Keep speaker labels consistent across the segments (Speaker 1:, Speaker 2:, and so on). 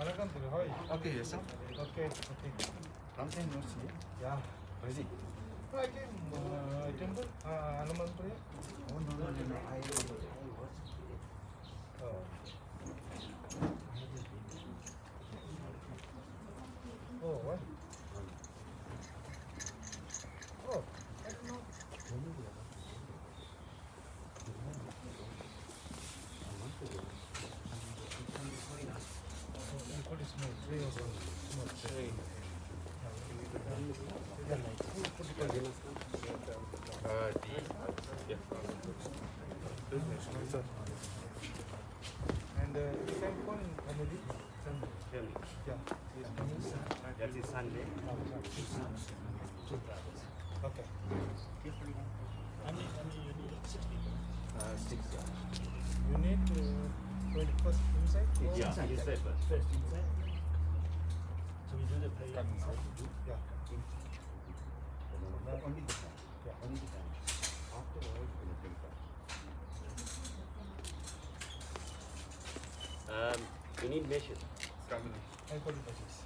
Speaker 1: Okay, yes, sir.
Speaker 2: Okay.
Speaker 1: Something no see.
Speaker 2: Yeah.
Speaker 1: Ready?
Speaker 2: Temple, Hanuman prayer.
Speaker 1: Oh no. I was.
Speaker 2: Oh. Oh, what? Oh, I don't know. What is small? Three or small? Three. And you can phone family?
Speaker 3: Family.
Speaker 2: Yeah. Yes, family.
Speaker 3: That is Sunday.
Speaker 2: Okay.
Speaker 3: Six.
Speaker 2: You need 21st inside?
Speaker 3: Yeah, inside first.
Speaker 4: First inside. So we do the pay inside.
Speaker 2: Yeah.
Speaker 1: Only the time.
Speaker 2: Yeah.
Speaker 1: Only the time. Afterwards, we will take that.
Speaker 3: You need measures.
Speaker 2: I call it budgets.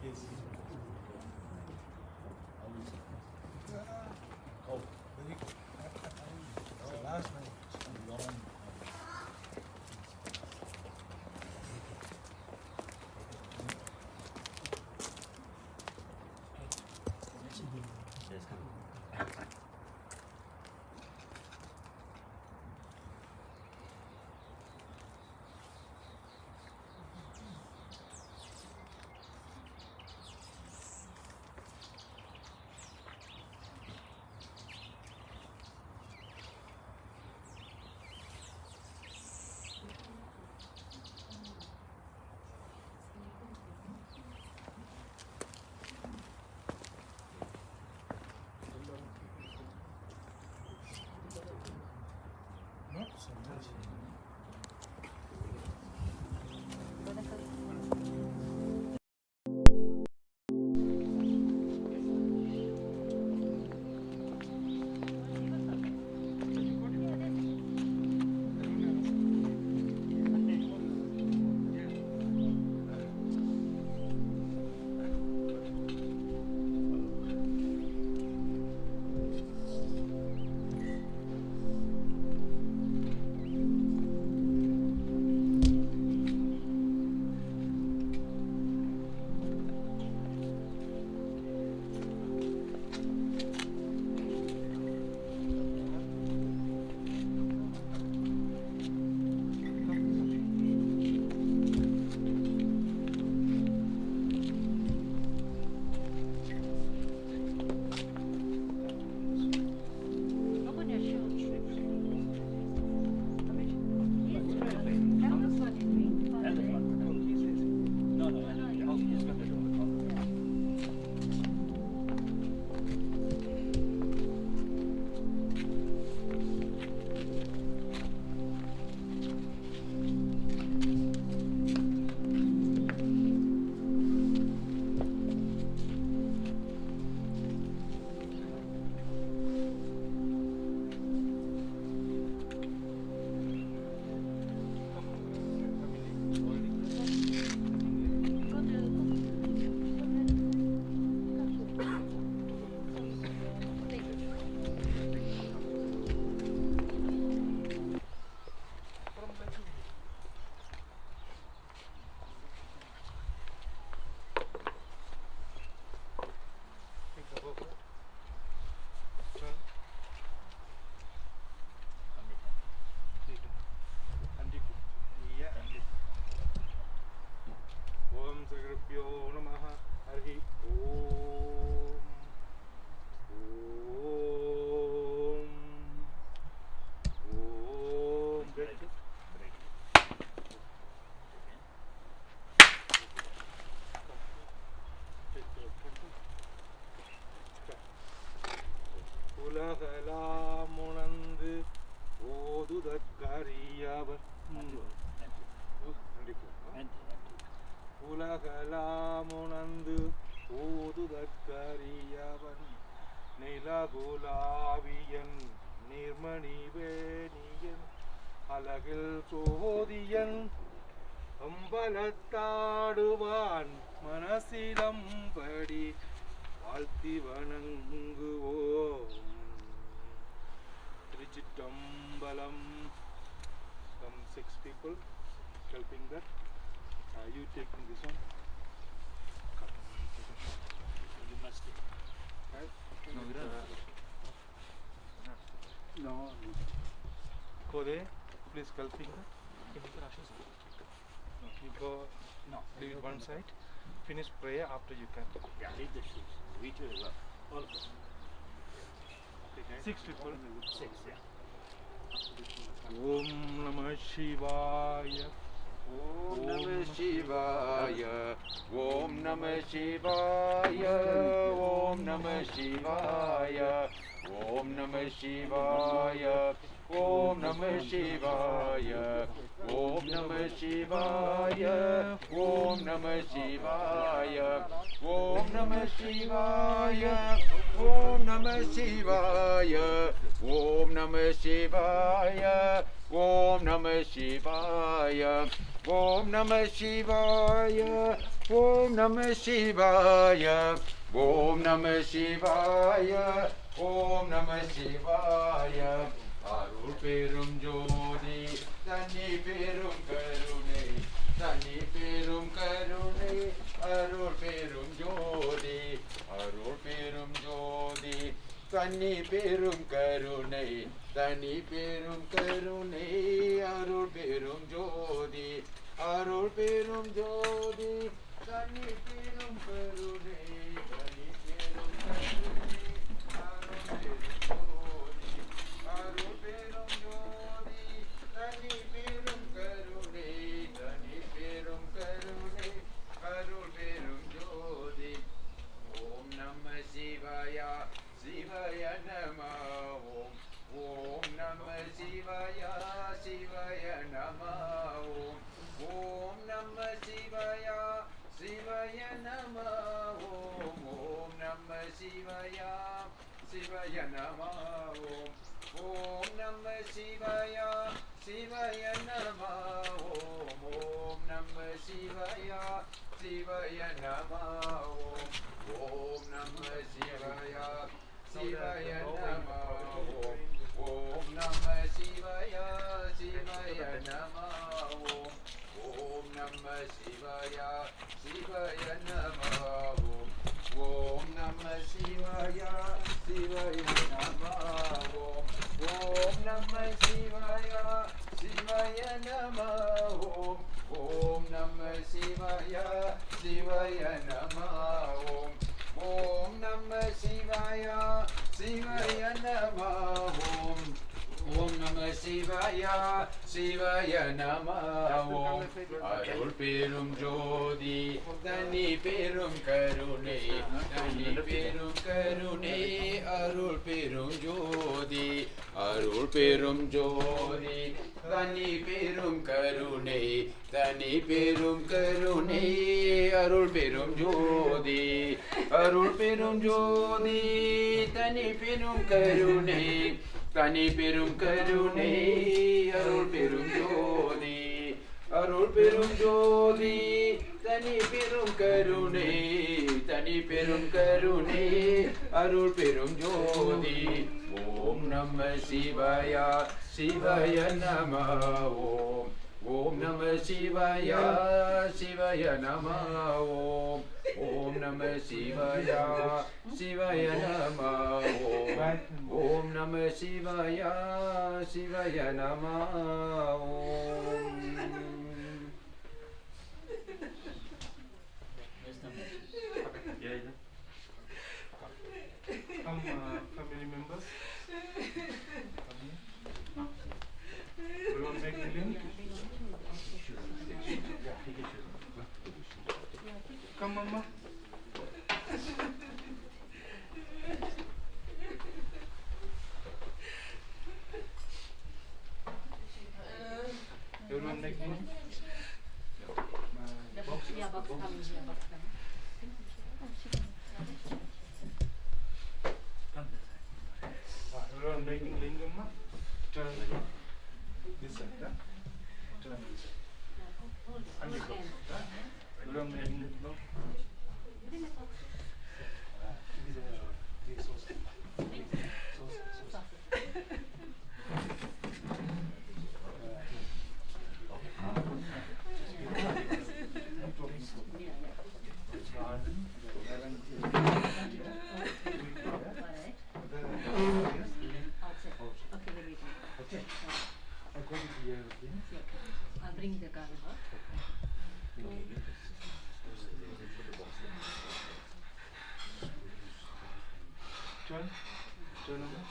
Speaker 2: Yes. Oh, very good. உலகலாம் உணர்ந்து ஓதுதற்கரியவர் உலகலாம் உணர்ந்து ஓதுதற்கரியவன் நிலகுலாவியன் நிர்மணிவேணியன் அழகில் சோதியன் அம்பலத்தாடுவான் மனசிலம்படி வாழ்த்தி வணங்குவோம். திருச்சிற்றம்பலம். Some 6 people helping that. You taking this one?
Speaker 4: You must take.
Speaker 2: Right?
Speaker 1: No.
Speaker 2: Go there. Please helping that. You go.
Speaker 1: No.
Speaker 2: Leave it one side. Finish prayer after you can.
Speaker 3: Yeah, leave the shoes. We too as well. All of us. Okay, guys.
Speaker 2: 6 people.
Speaker 3: 6, yeah.
Speaker 2: Om Namah Shivaya.
Speaker 1: Om Namah Shivaya. Om Namah Shivaya. Om Namah Shivaya. Om Namah Shivaya. Om Namah Shivaya. Om Namah Shivaya. Om Namah Shivaya. Om Namah Shivaya. Om Namah Shivaya. Om Namah Shivaya. Om Namah Shivaya. Om Namah Shivaya. Om Namah Shivaya. Om Namah Shivaya. Om Namah Shivaya. அருள் பெரும் ஜோதி தனி பெரும் கருணை தனி பெரும் கருணை அருள் பெரும் ஜோதி அருள் பெரும் ஜோதி தனி பெரும் கருணை தனி பெரும் கருணை அருள் பெரும் ஜோதி அருள் பெரும் ஜோதி தனி பெரும் கருணை தனி பெரும் கருணை அருள் பெரும் ஜோதி அருள் பெரும் ஜோதி தனி பெரும் கருணை தனி பெரும் கருணை அருள் பெரும் ஜோதி. ஓம் நம சிவாய சிவாய நம ஓம் ஓம் நம சிவாய சிவாய நம ஓம் ஓம் நம சிவாய சிவாய நம ஓம் ஓம் நம சிவாய சிவாய நம ஓம் ஓம் நம சிவாய சிவாய நம ஓம் ஓம் நம சிவாய சிவாய நம ஓம் ஓம் நம சிவாய சிவாய நம ஓம் ஓம் நம சிவாய சிவாய நம ஓம் ஓம் நம சிவாய சிவாய நம ஓம் ஓம் நம சிவாய சிவாய நம ஓம் ஓம் நம சிவாய சிவாய நம ஓம் ஓம் நம சிவாய சிவாய நம ஓம் ஓம் நம சிவாய சிவாய நம ஓம் ஓம் நம சிவாய சிவாய நம ஓம் அருள் பெரும் ஜோதி தனி பெரும் கருணை தனி பெரும் கருணை அருள் பெரும் ஜோதி அருள் பெரும் ஜோதி தனி பெரும் கருணை தனி பெரும் கருணை அருள் பெரும் ஜோதி அருள் பெரும் ஜோதி தனி பெரும் கருணை தனி பெரும் கருணை அருள் பெரும் ஜோதி அருள் பெரும் ஜோதி தனி பெரும் கருணை தனி பெரும் கருணை அருள் பெரும் ஜோதி. ஓம் நம சிவாய சிவாய நம ஓம் ஓம் நம சிவாய சிவாய நம ஓம் ஓம் நம சிவாய சிவாய நம ஓம் ஓம் நம சிவாய சிவாய நம ஓம்.
Speaker 2: Come, family members. Come here. We will make the link. Come, Mama.
Speaker 5: Yeah, box coming here, box coming.
Speaker 2: Everyone making lingam, turn this side, turn this side. And you go. Everyone making no.
Speaker 5: I'll bring the garlic.
Speaker 2: Turn over.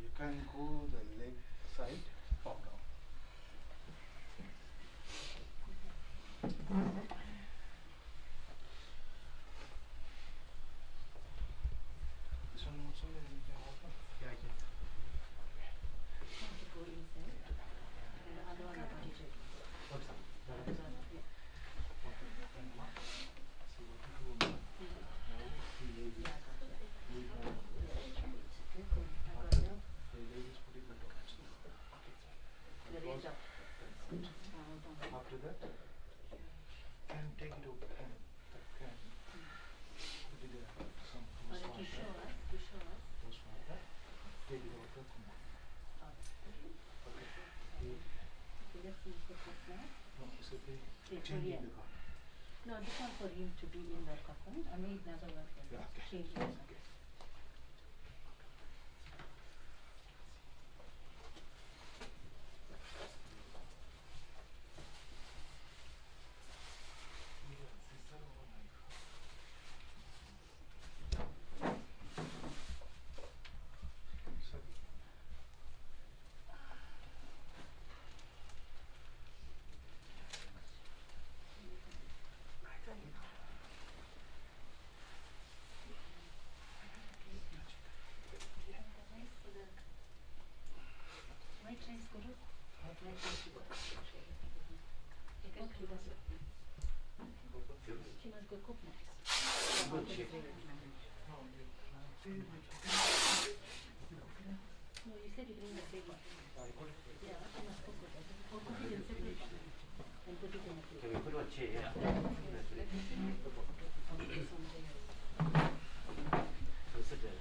Speaker 2: You can go the leg side, fall down. This one also you can open? Yeah, I can.
Speaker 5: Go inside. And the other one I got it.
Speaker 2: What's that?
Speaker 5: The range of
Speaker 2: After that, can take it over hand. That can. Put it there. Some
Speaker 5: to show us, to show us.
Speaker 2: Those one, that. Take it over. Okay.
Speaker 5: Okay, let's see the first now.
Speaker 2: No, so they
Speaker 5: Yeah,
Speaker 2: changing
Speaker 5: yeah.
Speaker 2: the car.
Speaker 5: No, this one for him to be in the coffin. I mean, another one for
Speaker 2: Yeah, okay.
Speaker 5: change the coffin. White rice karo. White rice karo. You can cook it. She must go cook next. No, you said you bring the big one. Yeah, she must cook it. Or cook it in separate and put it in a plate.
Speaker 3: Can we put on chair? So sit there.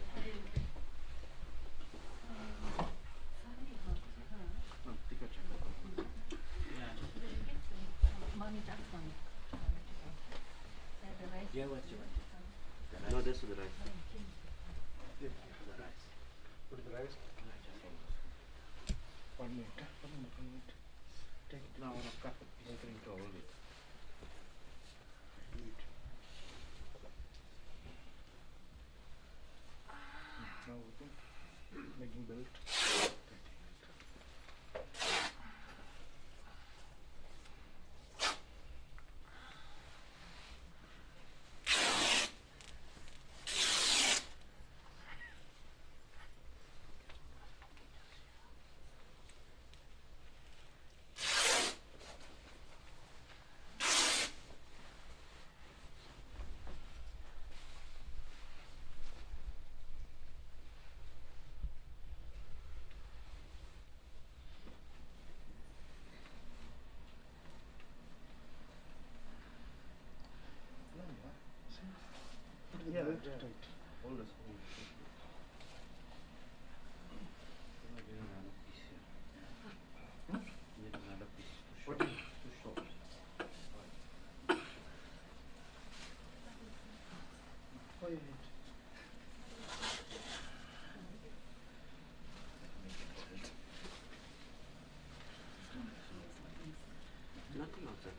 Speaker 5: Mommy, that's one. The rice.
Speaker 3: Yeah, what you want? No, this is the rice.
Speaker 2: Yeah.
Speaker 3: The rice.
Speaker 2: Put the rice. 1 minute. 1 minute. Take it now. Cut it. Make it all it. Wait. Now open. Making belt. Yeah, that's right.
Speaker 3: All this.
Speaker 2: What? Wait.
Speaker 3: Nothing outside.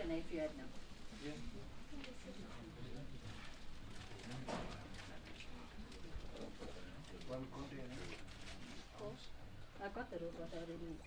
Speaker 5: can I see it now?
Speaker 2: Yeah. One container.
Speaker 5: I got the rope, but I didn't.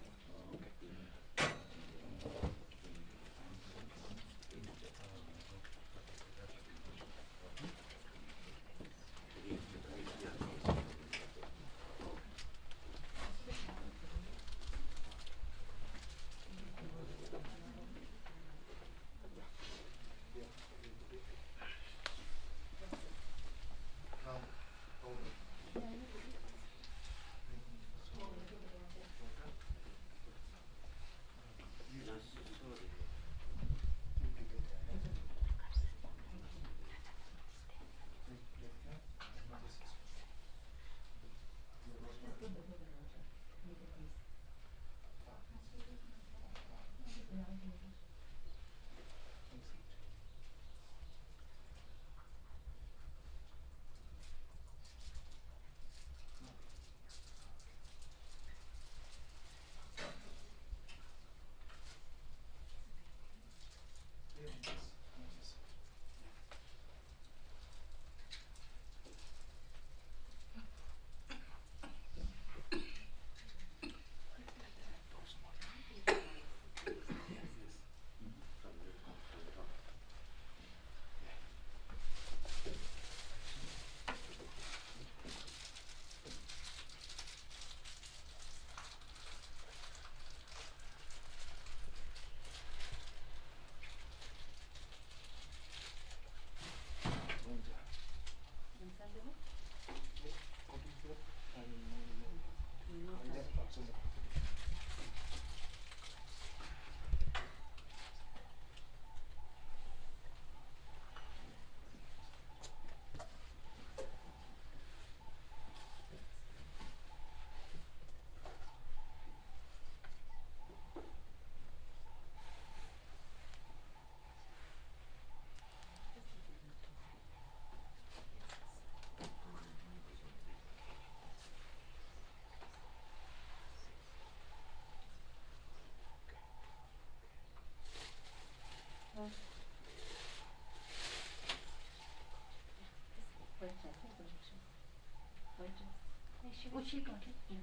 Speaker 5: Oh, she got it. Yeah,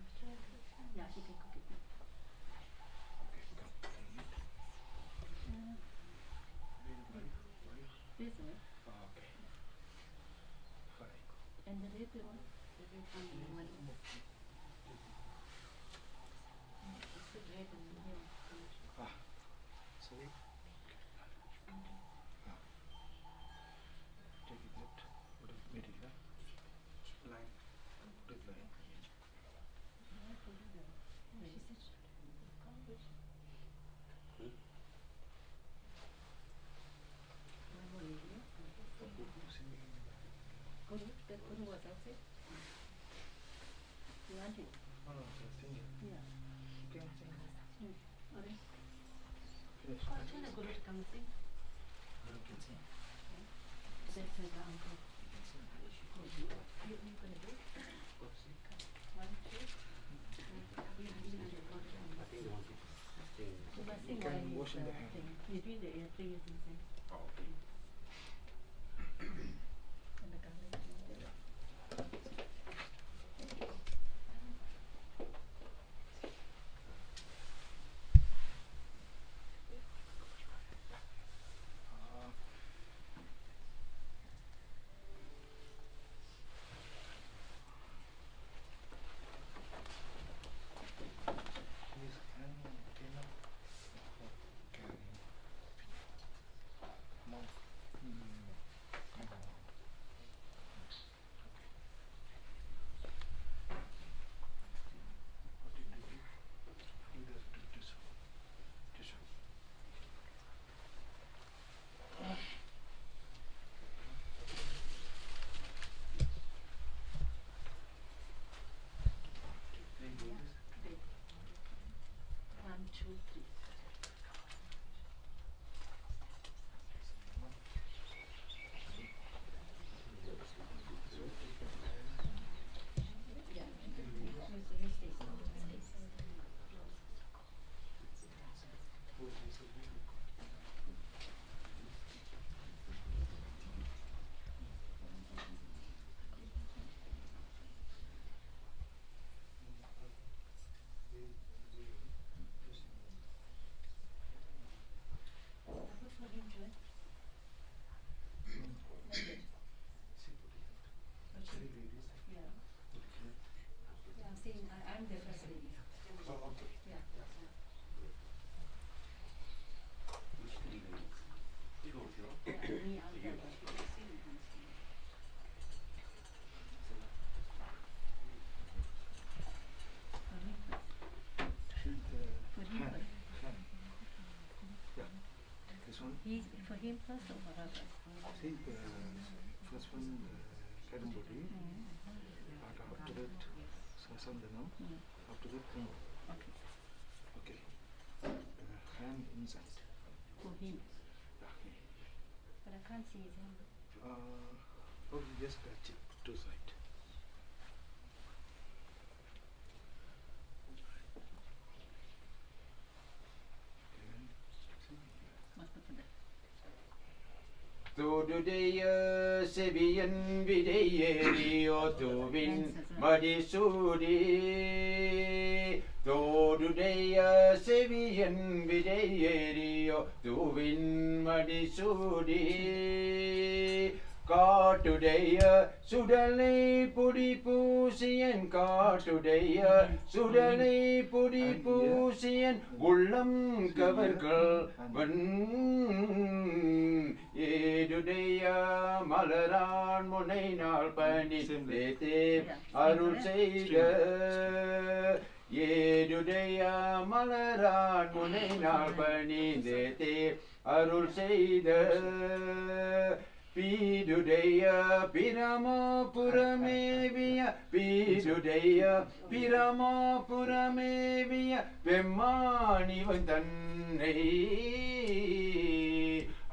Speaker 5: yeah, she can cook it. This one.
Speaker 2: Okay. Fine.
Speaker 5: And the red one. The red one. It's the red and the yellow.
Speaker 2: Sorry. Take it left. Put it middle, yeah? Line. Put it line.
Speaker 5: That one was outside. You want it?
Speaker 2: No, no, so sing it.
Speaker 5: Yeah.
Speaker 2: You can sing it.
Speaker 5: Alright.
Speaker 2: Finish.
Speaker 5: Oh, tell the guru to come and sing. That's the uncle. You gonna do it? One, two. You must sing
Speaker 2: You
Speaker 5: while
Speaker 2: can wash in the hand.
Speaker 5: between the three you can sing.
Speaker 1: Okay.
Speaker 5: And the garlic.
Speaker 2: Please, can you, monk.
Speaker 5: He for him first or for her first?
Speaker 2: See, first one, Kadambodi. After that, Sasandanam. After that, Kumu.
Speaker 5: Okay.
Speaker 2: Okay. Hand inside.
Speaker 5: For him.
Speaker 2: Okay.
Speaker 5: But I can't see his hand.
Speaker 2: Probably just touch it to side.
Speaker 5: Must be for that.
Speaker 1: Todudeya sebiyan videyeriyo tuvin madisudi. Todudeya sebiyan videyeriyo tuvin madisudi. Kaatudeya sudalai pudi pusiyan kaatudeya sudalai pudi pusiyan ullam kavargal van ஏடுடைய மலரான் முனை நாள் பணி தேத்தே அருள் செய்த ஏடுடைய மலரான் முனை நாள் பணி தேத்தே அருள் செய்த பீடுடைய பிரமபுரமேவிய பீடுடைய பிரமபுரமேவிய பெம்மானிவன் தன்னை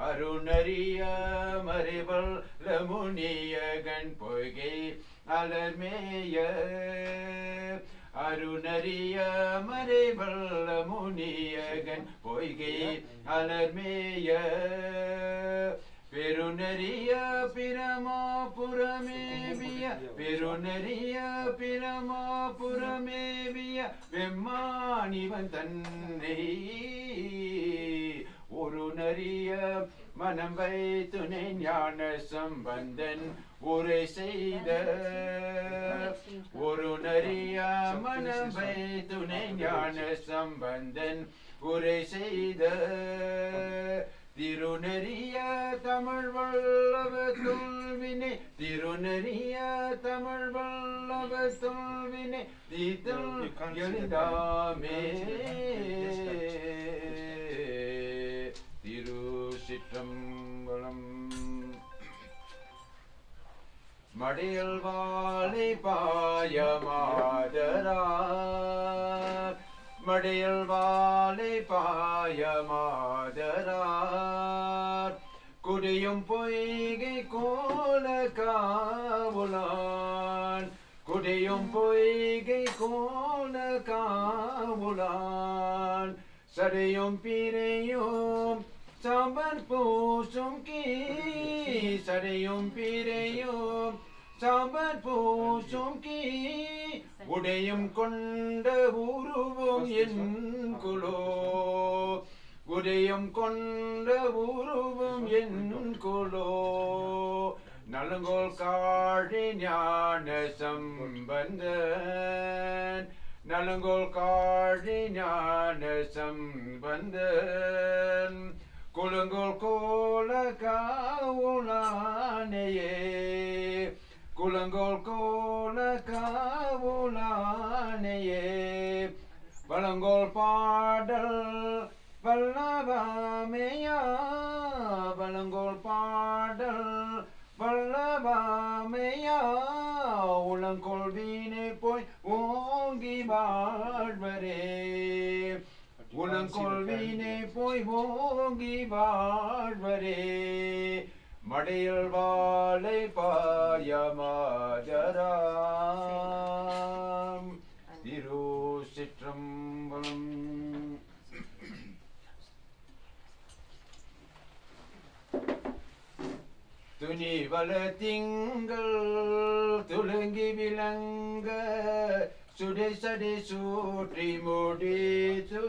Speaker 1: அருணறிய மறைவல் லமுனியகன் பொய்கை அலர்மேய அருணறிய மறைவல் லமுனியகன் பொய்கை அலர்மேய பெருநறிய பிரமபுரமேவிய பெருநறிய பிரமபுரமேவிய வெம்மானிவன் தன்னை ஒரு நறிய மனம் வைத்துணை ஞான சம்பந்தன் உரை செய்த ஒரு நறிய மனம் வைத்துணை ஞான சம்பந்தன் உரை செய்த திருநெறிய தமிழ் வல்லவ தொல்வினை திருநெறிய தமிழ் வல்லவ தொல்வினை தீத்தல் எழுதாமே திருச்சிற்றம்பலம் மடியல் வாழை பாயமாதரார் மடியல் வாழை பாயமாதரார் குடியும் பொய்கை கோல காவுலான் குடியும் பொய்கை கோல காவுலான் சடையும் பிறையும் சாம்பல் பூசும் கீ சடையும் பிறையும் சாம்பல் பூசும் கீ உடையும் கொண்ட உருவம் என் குலோ உடையும் கொண்ட உருவம் என் குலோ நலங்கோல் காழி ஞான சம்பந்தன் நலங்கோல் காழி ஞான சம்பந்தன் குலங்கோல் கோல காவுலானையே குலங்கோல் கோல காவுலானையே வளங்கோல் பாடல் வல்லவாமையா வளங்கோல் பாடல் வல்லவாமையா உளங்கோல் வீணை போய் ஓங்கி வாழ்வரே உளங்கோல் வீணை போய் ஓங்கி வாழ்வரே மடையில் வாழை பாயமாதராம் திருச்சிற்றம்பலம் துணிவல திங்கள் துலங்கி விளங்க சுடை சடை சூற்றி முடித்து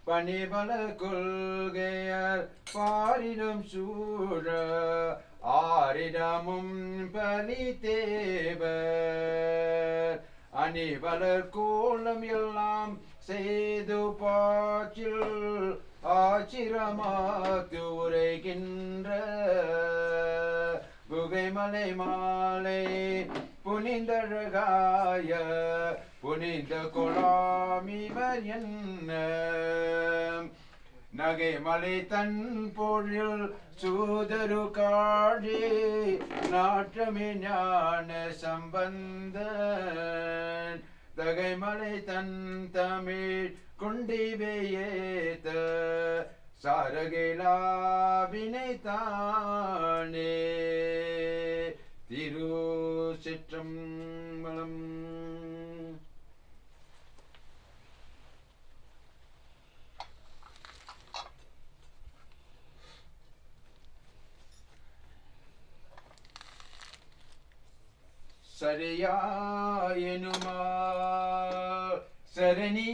Speaker 1: பணிபல கொள்கையார் பாரிடம் சூழ ஆரிடமும் பலி தேவர் அணிவலர் கோலம் எல்லாம் செய்து பாச்சில் ஆச்சிரமாத்து உரைகின்ற புகைமலை மாலை புனிந்தழகாய புனித கொளாமிவர் என்ன நகை மலை தன் பொழில் சூதரு காழி நாற்றமே ஞான சம்பந்தன் தகை மலை தன் தமிழ் குண்டிவையேத்த சாரகேலாவினை தானே திருச்சிற்றம்பலம். சரியாயனுமா சரணியனுமா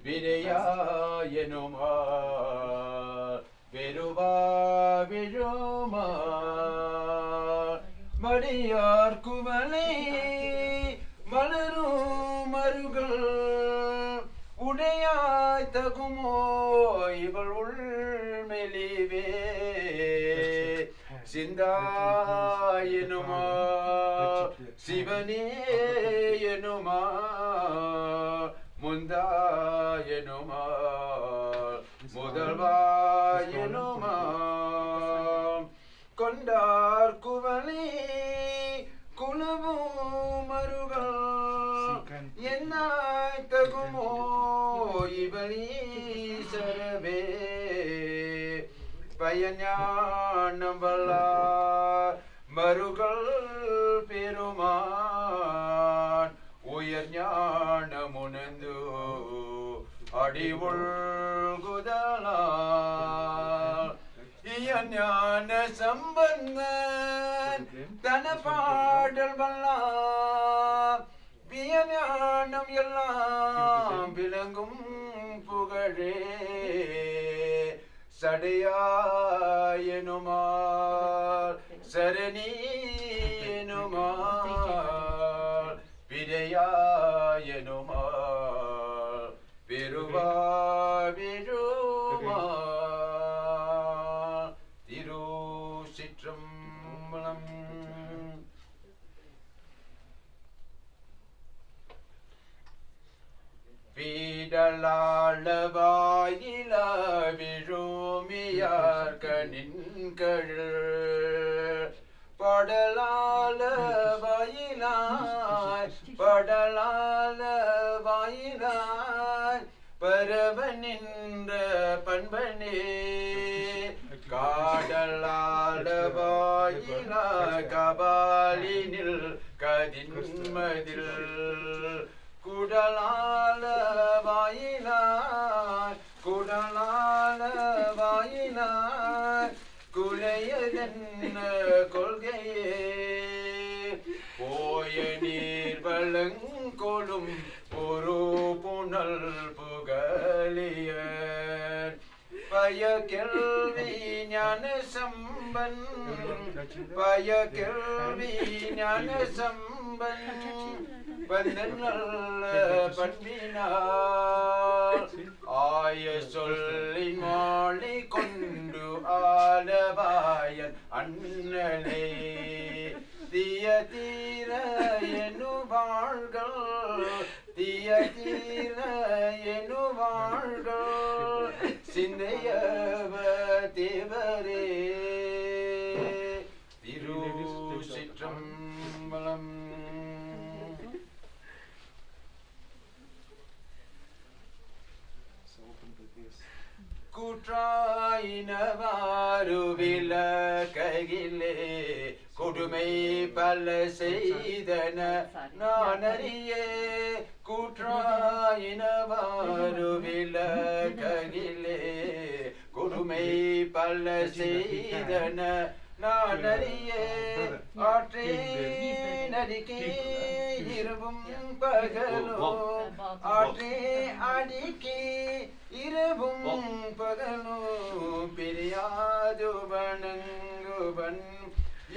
Speaker 1: விரையாயனுமா வெறுவா விழுமா மடியார் குவலை மலரும் மருகள் உடையாய் தகுமோ இவள் உள்மெலிவே சிந்தாயனுமா சிவனே எனுமா முந்தாயனுமா முதல்வாயனுமா கொண்டார் குவலி குலவும் மருகள் என்னாய் தகுமோ இவனீசரவே பயஞானம் வல்லார் மருகள் பெருமான் உயர் ஞானமுணர்ந்து அடிவுள்குதலால் ஞான சம்பந்தன் தன பாடல் வல்லார் வியஞானம் எல்லாம் விளங்கும் புகழே சடையாயனுமால் சரணியனுமால் விரையாயனுமால் பெருவா விழுமா திருச்சிற்றம்பலம். பீடலாளவாயில விழுமியார் கணின்கள் படலால வாயிலாய் படலால வாயிலாய் பரவ நின்ற பண்பனே காடலால வாயிலாய் கபாலினில் கதின்மதில் குடலால வாயிலாய் குடலால வாயிலாய் குலையதென்ன கொள்கையே போய நீர் வளங்கொளும் ஒரு புனல் புகழிய பய கேள்வி ஞான சம்பன் பய கேள்வி ஞான சம்பன் நல்ல பண்பினால் ஆய சொல்லி மாளி கொண்டு ஆலவாயன் அண்ணலே தீய தீர எனு வாழ்கள் தீய தீர எனு வாழ்கள் சிந்தையவ தேவரே திருச்சிற்றம்பலம். கூற்றாயினவாறு விலகையிலே கொடுமை பல செய்தன நானறியே கூற்றாயினவாறு விலகையிலே கொடுமை பல செய்தன நானறியே ஆற்றே நடிக்கே இரவும் பகலும் ஆற்றே அடிக்கே இரவும் பகலும் பிரியாது வணங்குவன்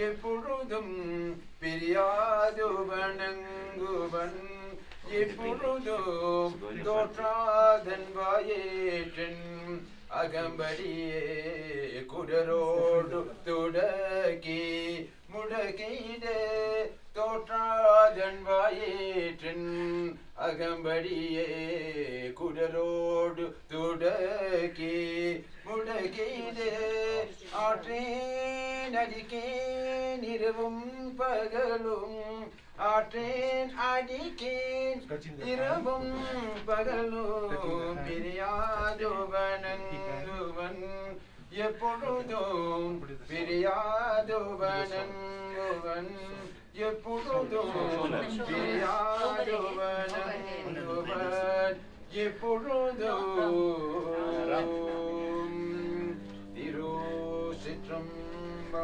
Speaker 1: எப்பொழுதும் பிரியாது வணங்குவன் எப்பொழுதும் தோற்றாதன் வாயேற்றன் அகம்படியே குடரோடு துடக்கி முடக்கிட தோற்றாதன் வாயேற்றின் அகம்படியே குடரோடு துடக்கி முடக்கிடு ஆற்றேன் அடிக்கேன் இரவும் பகலும் ஆற்றேன் அடிக்கேன் இரவும் பகலும் பிரியாதோவனங்குவன் எப்பொழுதும் பிரியாதோவனங்குவன் எப்பொழுதும் பிரியாதோவனங்குவன் எப்பொழுதும்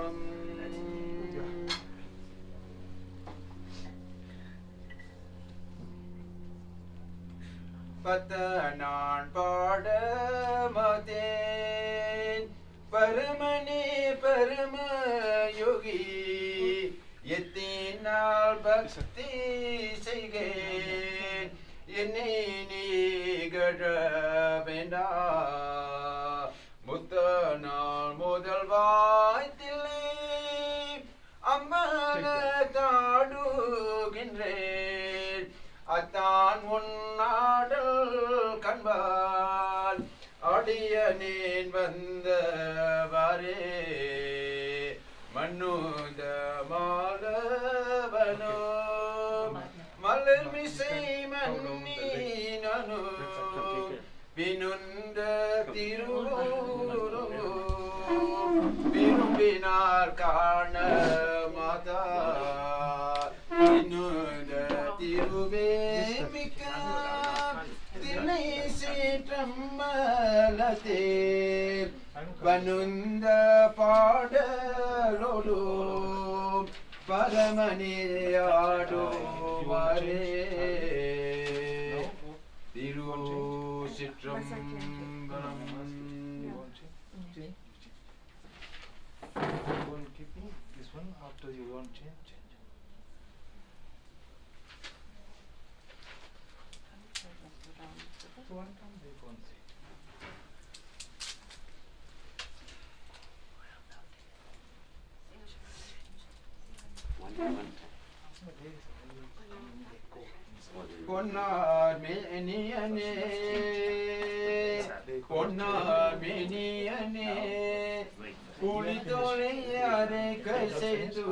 Speaker 1: திருச்சிற்றம்பலம். பத்த நான் பாட மாட்டேன் பரமனே பரம யோகி எத்தினால் பக்தி செய்கேன் என்னை நீகழ வேண்டா முத்த நாள் முதல் வாய்த்தில்லை அம்மன தாடுகின்றேன் அத்தான் உன்னாடல் கண்பால் அடியனேன் வந்தவாரே மன்னுத மாலவனோ மலர்மிசை மன்னீனோ வினுந்த திருவூரோ விரும்பினார் காண மாதா வினுந்த திருவே மிக்க தினை சீற்றம்மலத்தே வனுந்த பாடலோடு பரமணியாடுவாரே திருச்சிற்றம்பலம்.
Speaker 2: This one after you want change. One time they won't see.
Speaker 1: பொன்னார் மேனியனே பொன்னார் மேனியனே புலித்தோலை அரை கசைத்து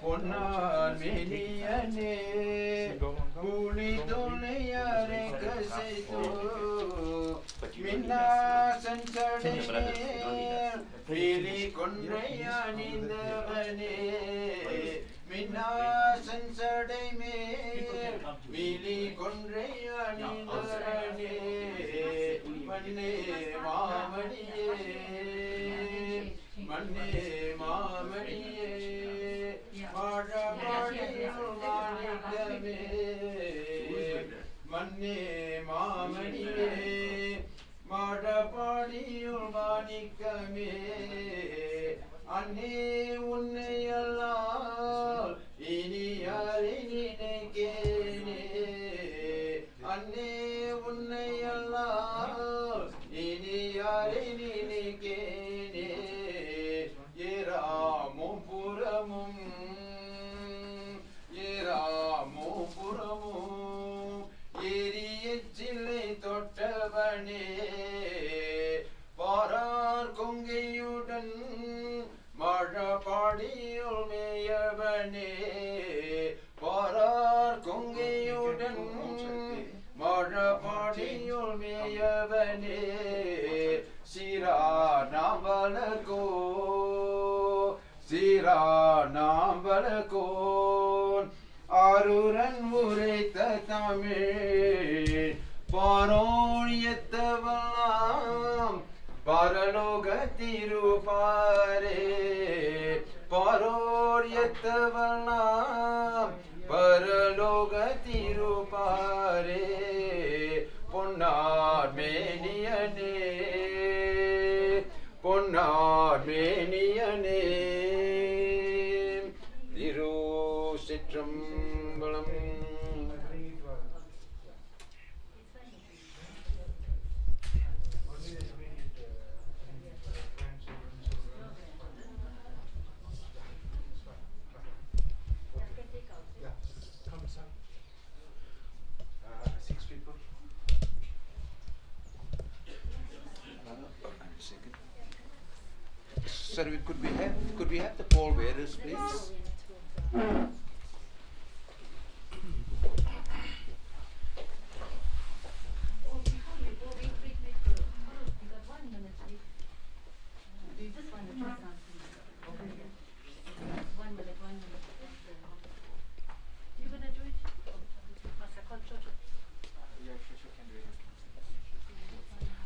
Speaker 1: பொன்னார் மேனியனே புலித்தோலை அரை கசைத்து மின்னாசன் சடையே வேலி கொன்றை அணிந்தவனே மின்னாசன் சடை மேல் வேலி கொன்றை அணிந்தவனே மண்ணே மாமணியே மண்ணே மாமணியே மாழமாடியில் மாணிக்கமே மண்ணே மாமணியே மாடபாடியுள் மாணிக்கமே அன்னே உன்னை அல்லால் இனி யாரை நினைக்கேனே அன்னே உன்னை அல்லால் இனி யாரை நினைக்கேனே ஏராமும் புறமும் ஏராமும் புறமும் ஏரிய சில்லை தொட்டவனே பாரார் கொங்கையுடன் மழபாடியுள் மேயவனே பாரார் கொங்கையுடன் மழபாடியுள் மேயவனே சீரா நாவலகோ சீரா நாவலகோன் ஆரூரன் உரைத்த தமிழ் பாரோழியத்தவெல்லாம் பரலோக திருப்பாரே பாரோழியத்தவெல்லாம் பரலோக திருப்பாரே பொன்னார் மேனியனே பொன்னார் மேனியனே திருச்சிற்றம்பலம். Sorry, could we have the pallbearers, please?
Speaker 5: Oh, before you go, wait, Kuru. You got 1 minute, please. Do you just want to try something? Okay. 1 minute, 1 minute. You gonna do it? Masa call Chocho.
Speaker 2: Yeah, sure, can do it.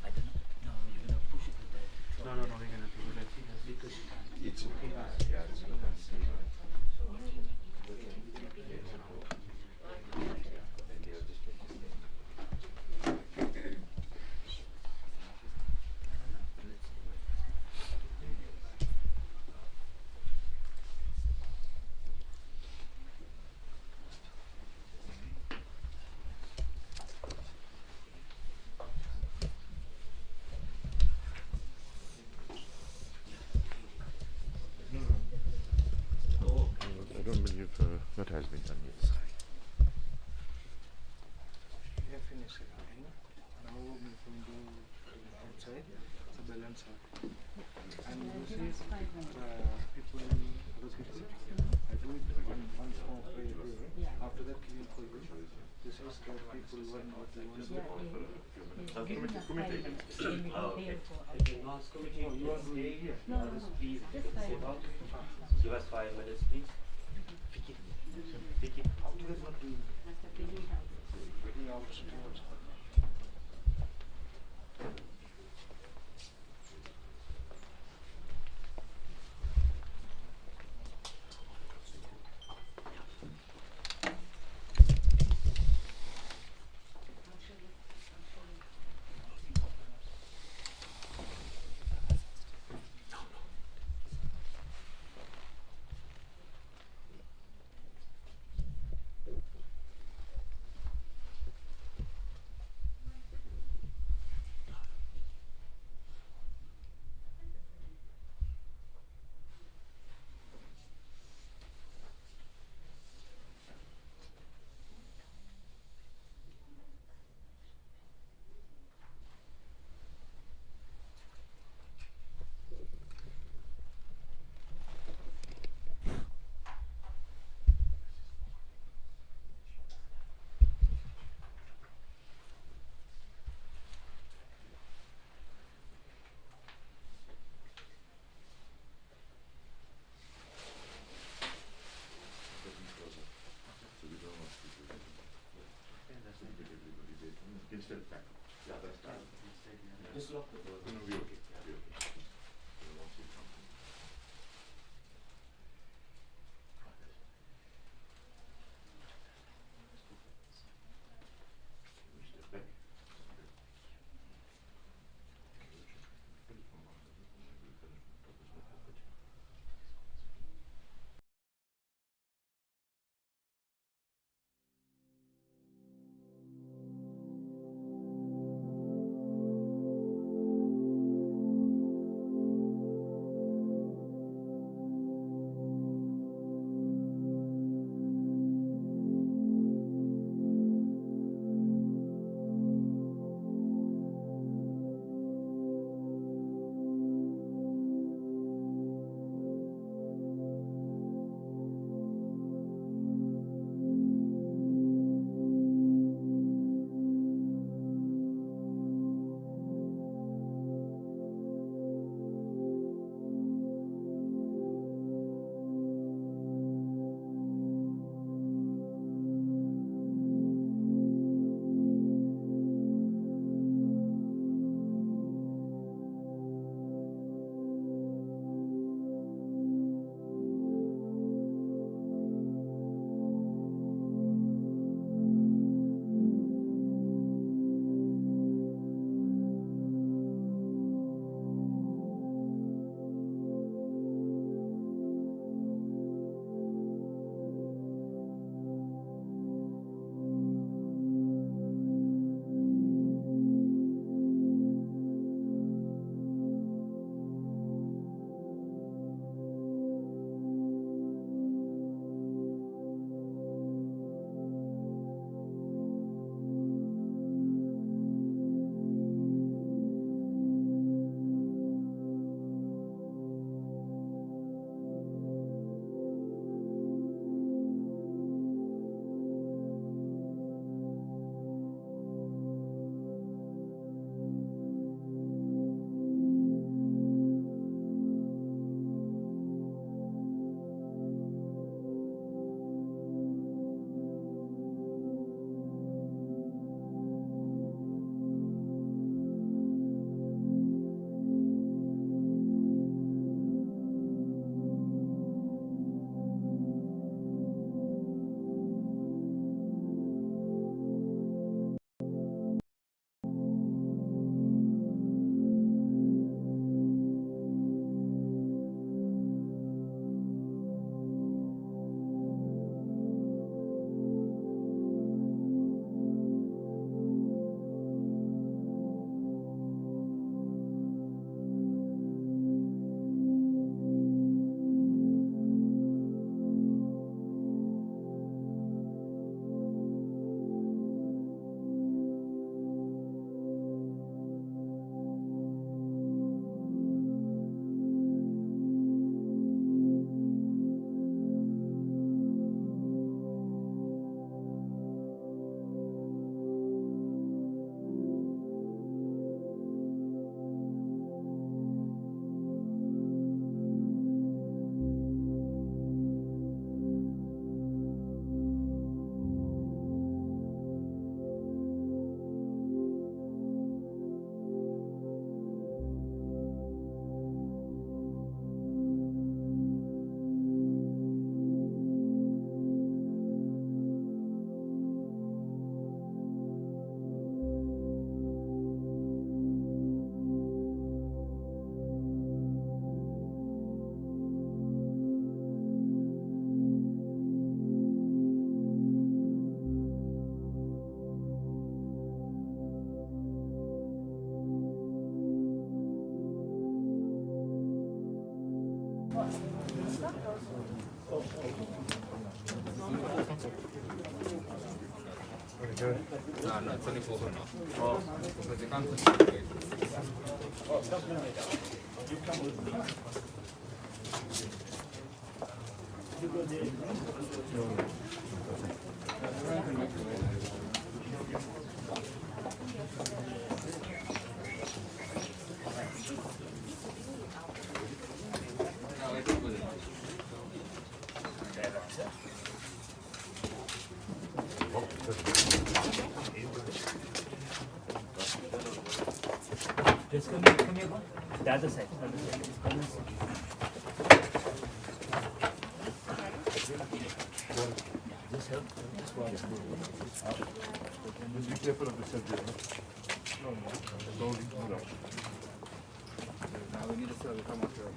Speaker 4: I don't know. No, you're gonna push it with that.
Speaker 2: No, we're gonna do that.
Speaker 4: Because
Speaker 1: It's okay. Yeah, it's okay.
Speaker 6: I don't believe that has been done yet.
Speaker 2: We have finished it. Now we're going to do outside the balance out. And this is people rotate. I do it one small prayer day. After that, clean for you. This is that people learn what they want to do.
Speaker 3: Okay.
Speaker 5: Oh, okay.
Speaker 2: Oh, you are doing here?
Speaker 5: No, please. Just
Speaker 3: Give us 5 minutes, please.
Speaker 2: After that, what do you do? Very outstretched.
Speaker 3: Just lock the door.
Speaker 6: No, we're okay. We're okay. Step back.
Speaker 1: No, it's only 4 now.
Speaker 4: Oh.
Speaker 1: Because you can't put it.
Speaker 4: Oh, come you come with me. You go there. Just come here, go. The other side, Just help. Just watch.
Speaker 6: Just be careful of the subject. No.
Speaker 1: Now we need to serve. Come on, here.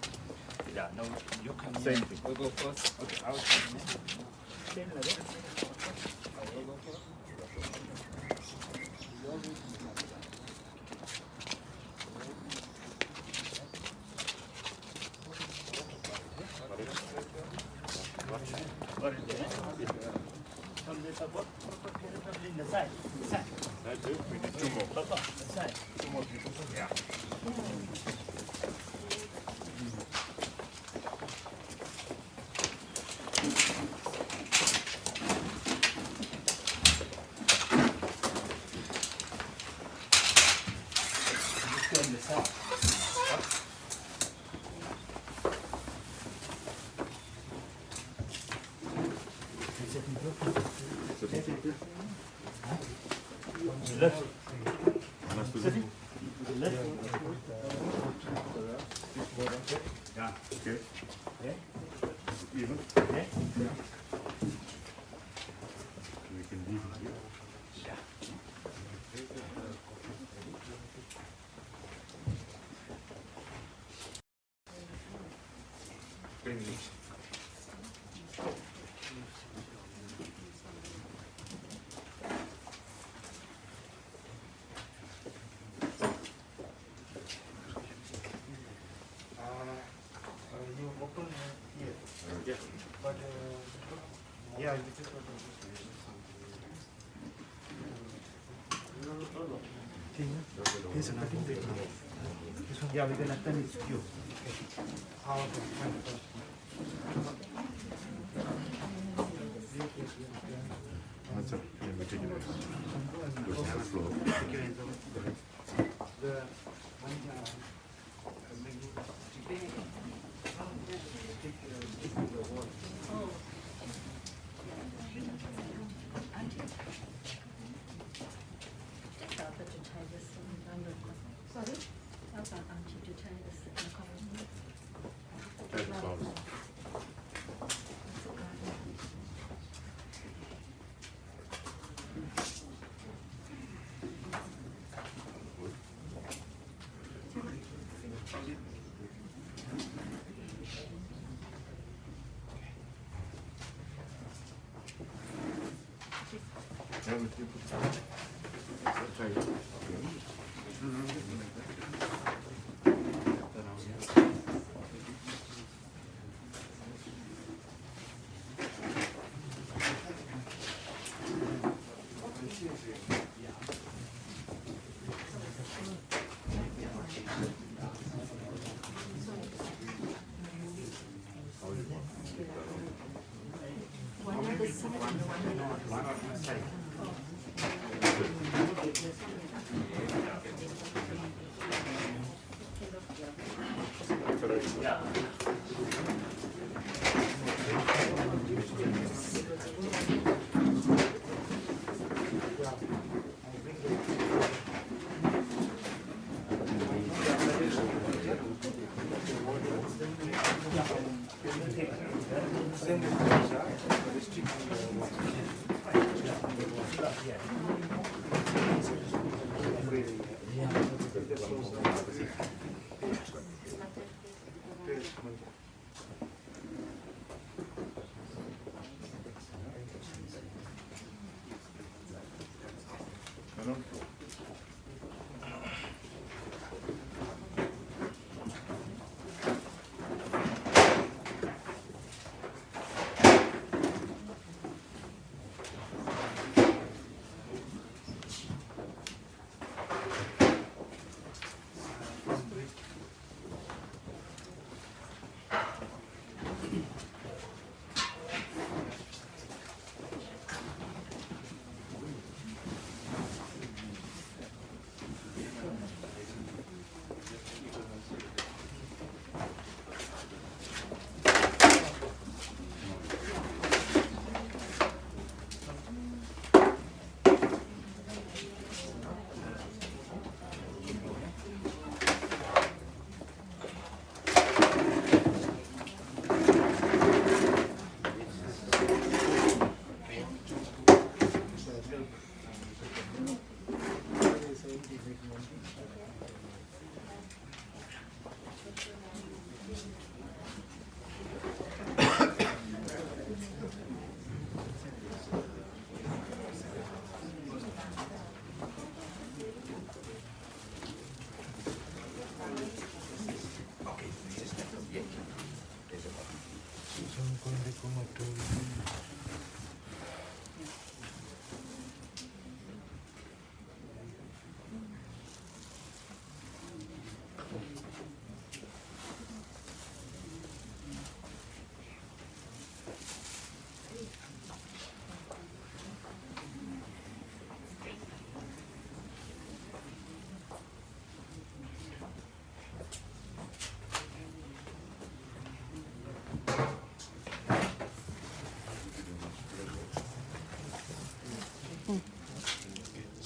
Speaker 4: Yeah, no, you come
Speaker 6: Same
Speaker 4: here.
Speaker 6: thing.
Speaker 1: We'll go first.
Speaker 4: Okay, I will come this way. Same like that.
Speaker 1: We'll go first.
Speaker 4: Got it there. From the support, in the side. Side.
Speaker 6: We need 2 more.
Speaker 4: Papa, the side.
Speaker 6: 2 more people. Yeah.
Speaker 4: Just go on the side. Left.
Speaker 6: Yeah. Okay.
Speaker 4: Okay.
Speaker 6: Even.
Speaker 4: Okay.
Speaker 6: We can leave it here.
Speaker 1: Bring these.
Speaker 2: You open here.
Speaker 6: Yeah.
Speaker 2: But yeah, you just open Here's a cutting blade. This one, yeah, we can attend it's cube. Okay, fine.
Speaker 6: That's up. Then we take it out. Goes to the floor.
Speaker 2: The one,
Speaker 5: Sorry? Help our auntie to tie this in the corner.
Speaker 6: Tie the flowers. Yeah, but you put try it.
Speaker 5: One on this side and one on the side.
Speaker 4: Yeah.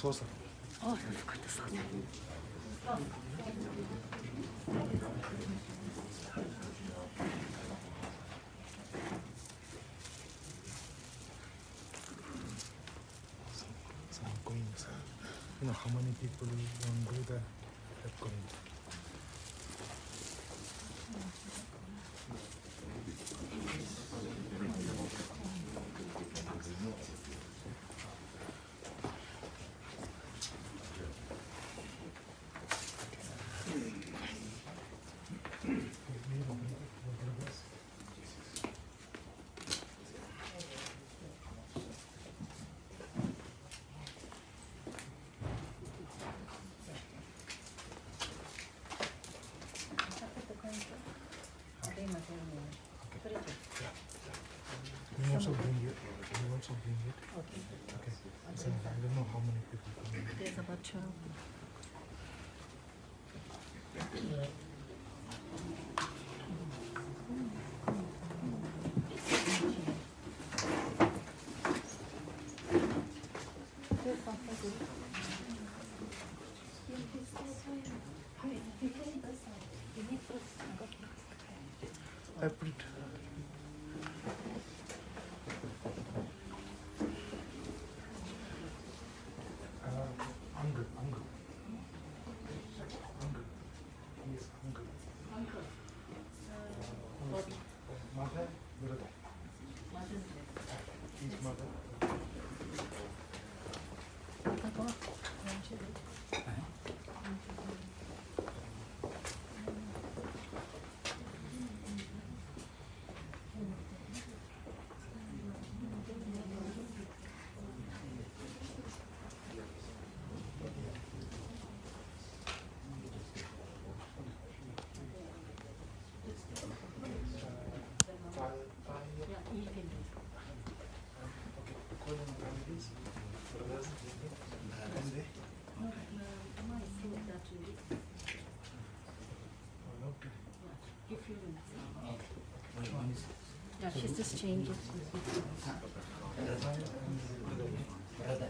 Speaker 2: sauce.
Speaker 5: Oh, I've got the sauce.
Speaker 2: Some coins. You know how many people won't do that coins. You also bring it.
Speaker 5: Okay.
Speaker 2: Okay. So I don't know how many people come in.
Speaker 5: There's about 12.
Speaker 2: I put it. Uncle. Yes, uncle. Mother, brother. His mother.
Speaker 5: Yeah, she's just changing.
Speaker 2: Mother.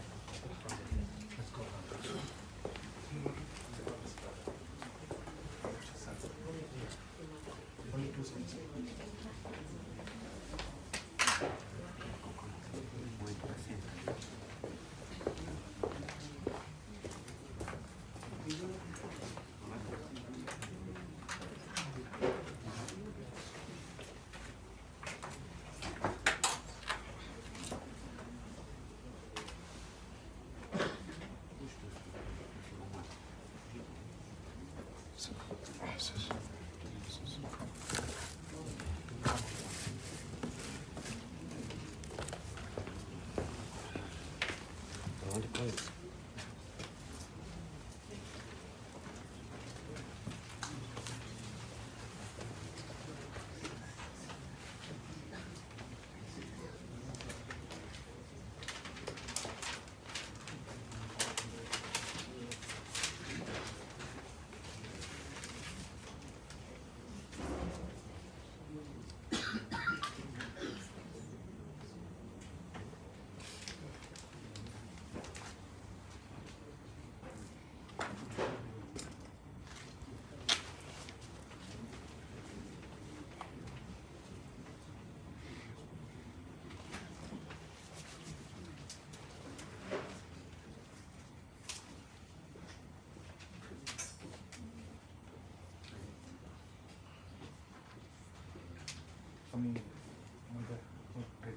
Speaker 2: Okay.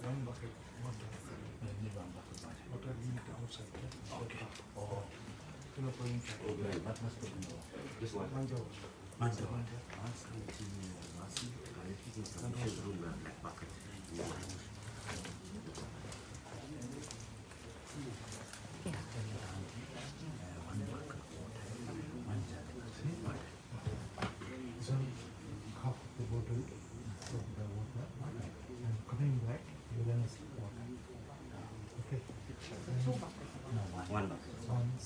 Speaker 2: One bucket, water. Water we need outside. Okay. Oh. You know, pouring
Speaker 3: This one.
Speaker 2: This one, half of the bottle.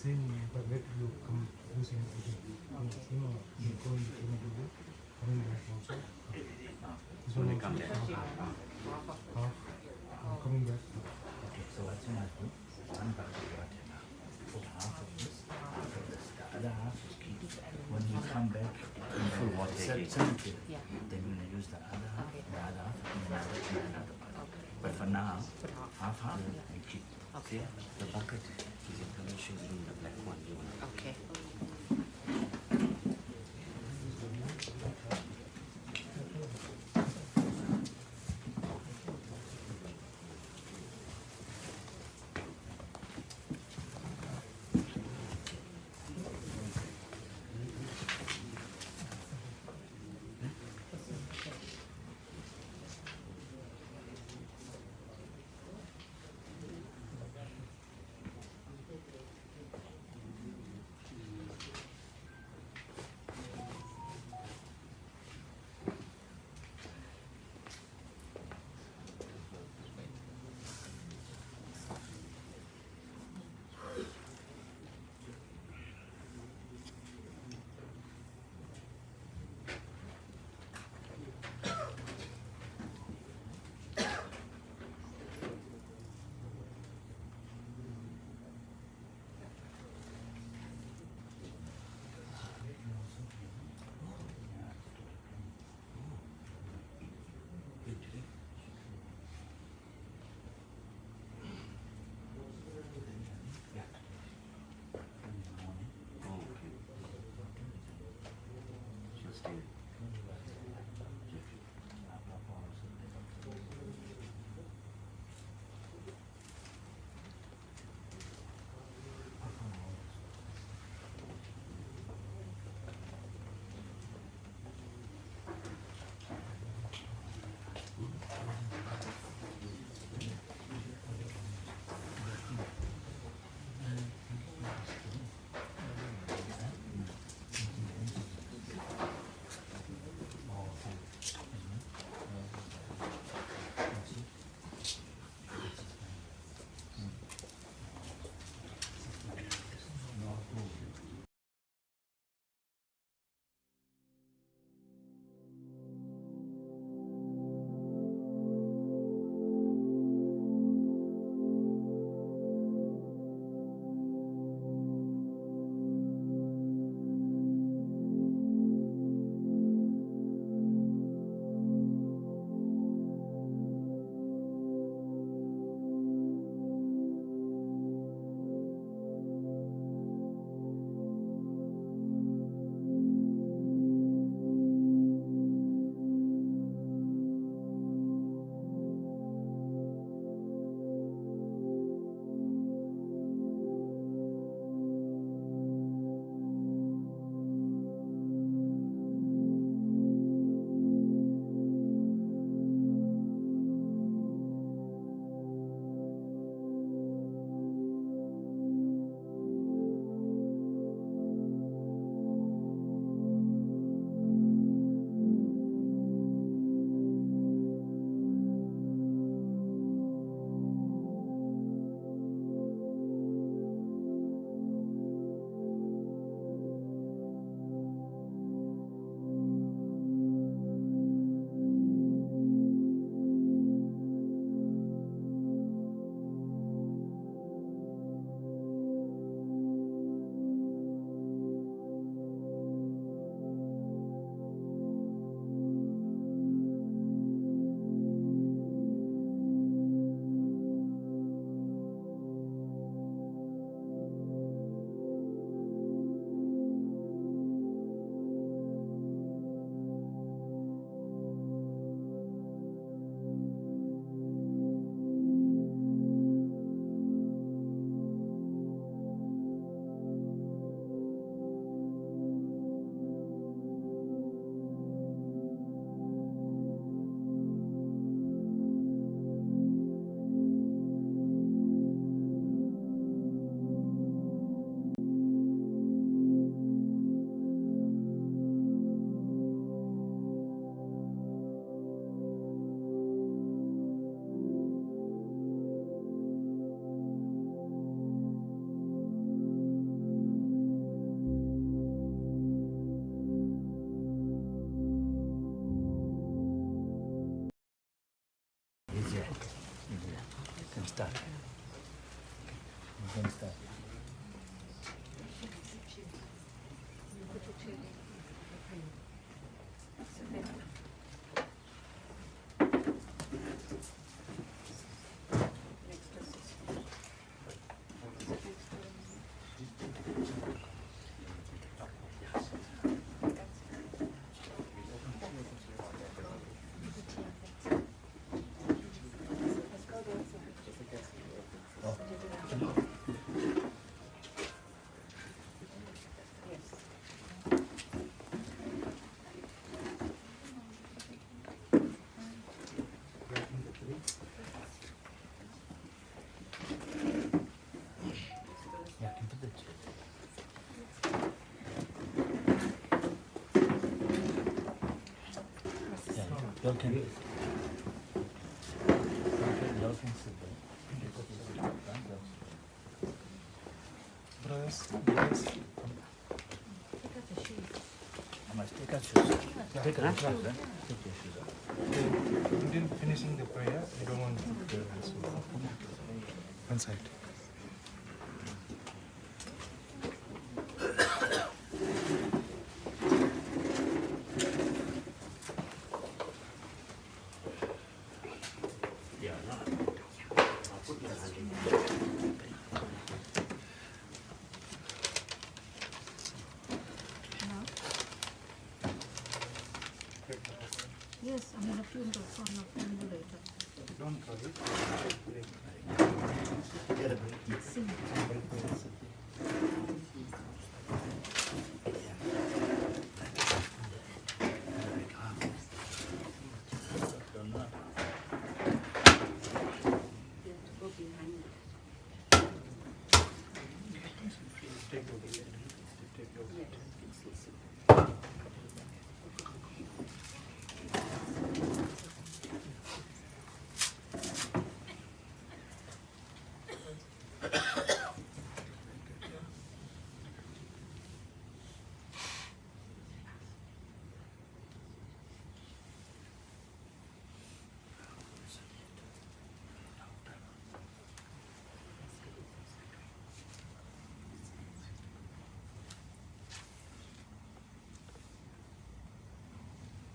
Speaker 2: same, but let you come using it again. You know, you're going to do it, coming back also. This one also half, coming back.
Speaker 4: Okay, so what's you must do? One part of water now. Put half of this, half of this. The other half is keep. When you come back in full water, then we'll use the other half, and another part. But for now, half and keep.
Speaker 3: Okay. The bucket is in color shades in the black one. You want
Speaker 7: Okay.
Speaker 4: You can sit there.
Speaker 2: Brothers.
Speaker 4: How much? Take out shoes. Take out shoes, then. Take your shoes off.
Speaker 2: Until finishing the prayer, you don't want to put the hands one side.
Speaker 5: Yes, I'm going to film the phone of them later.
Speaker 2: Don't try it.
Speaker 4: Get a break.
Speaker 5: Sing.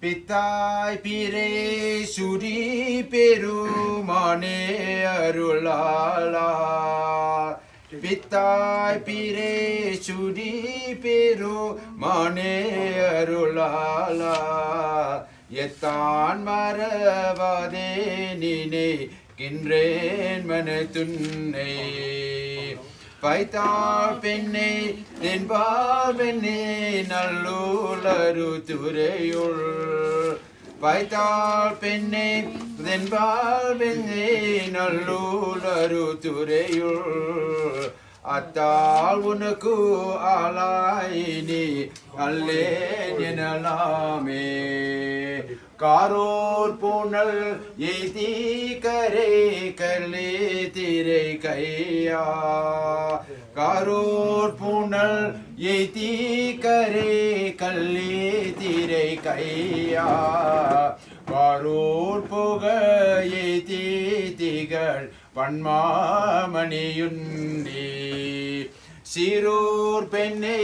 Speaker 1: பித்தாய் பிரே சுரி பெருமானே அருளாளா பித்தாய் பிரே சுரி பெருமானே அருளாளா எத்தான் மறவாதே நினைக்கின்றேன் மனத்துன்னை பைத்தாள் பெண்ணே தென்பால் பெண்ணே நல்லூலரு துறையுள் பைத்தாள் பெண்ணே தென்பால் பெண்ணே நல்லூலரு துறையுள் அத்தாள் உனக்கு ஆளாயினி அல்லேன் எனலாமே காரோர் பூனல் எய்தி கரை கல்லே திரை கையா காரோர் பூனல் எய்தி கரை கல்லே திரை கையா காரோர் புக எய்தி திகழ் பன்மாமணியுன்னி சீரூர் பெண்ணே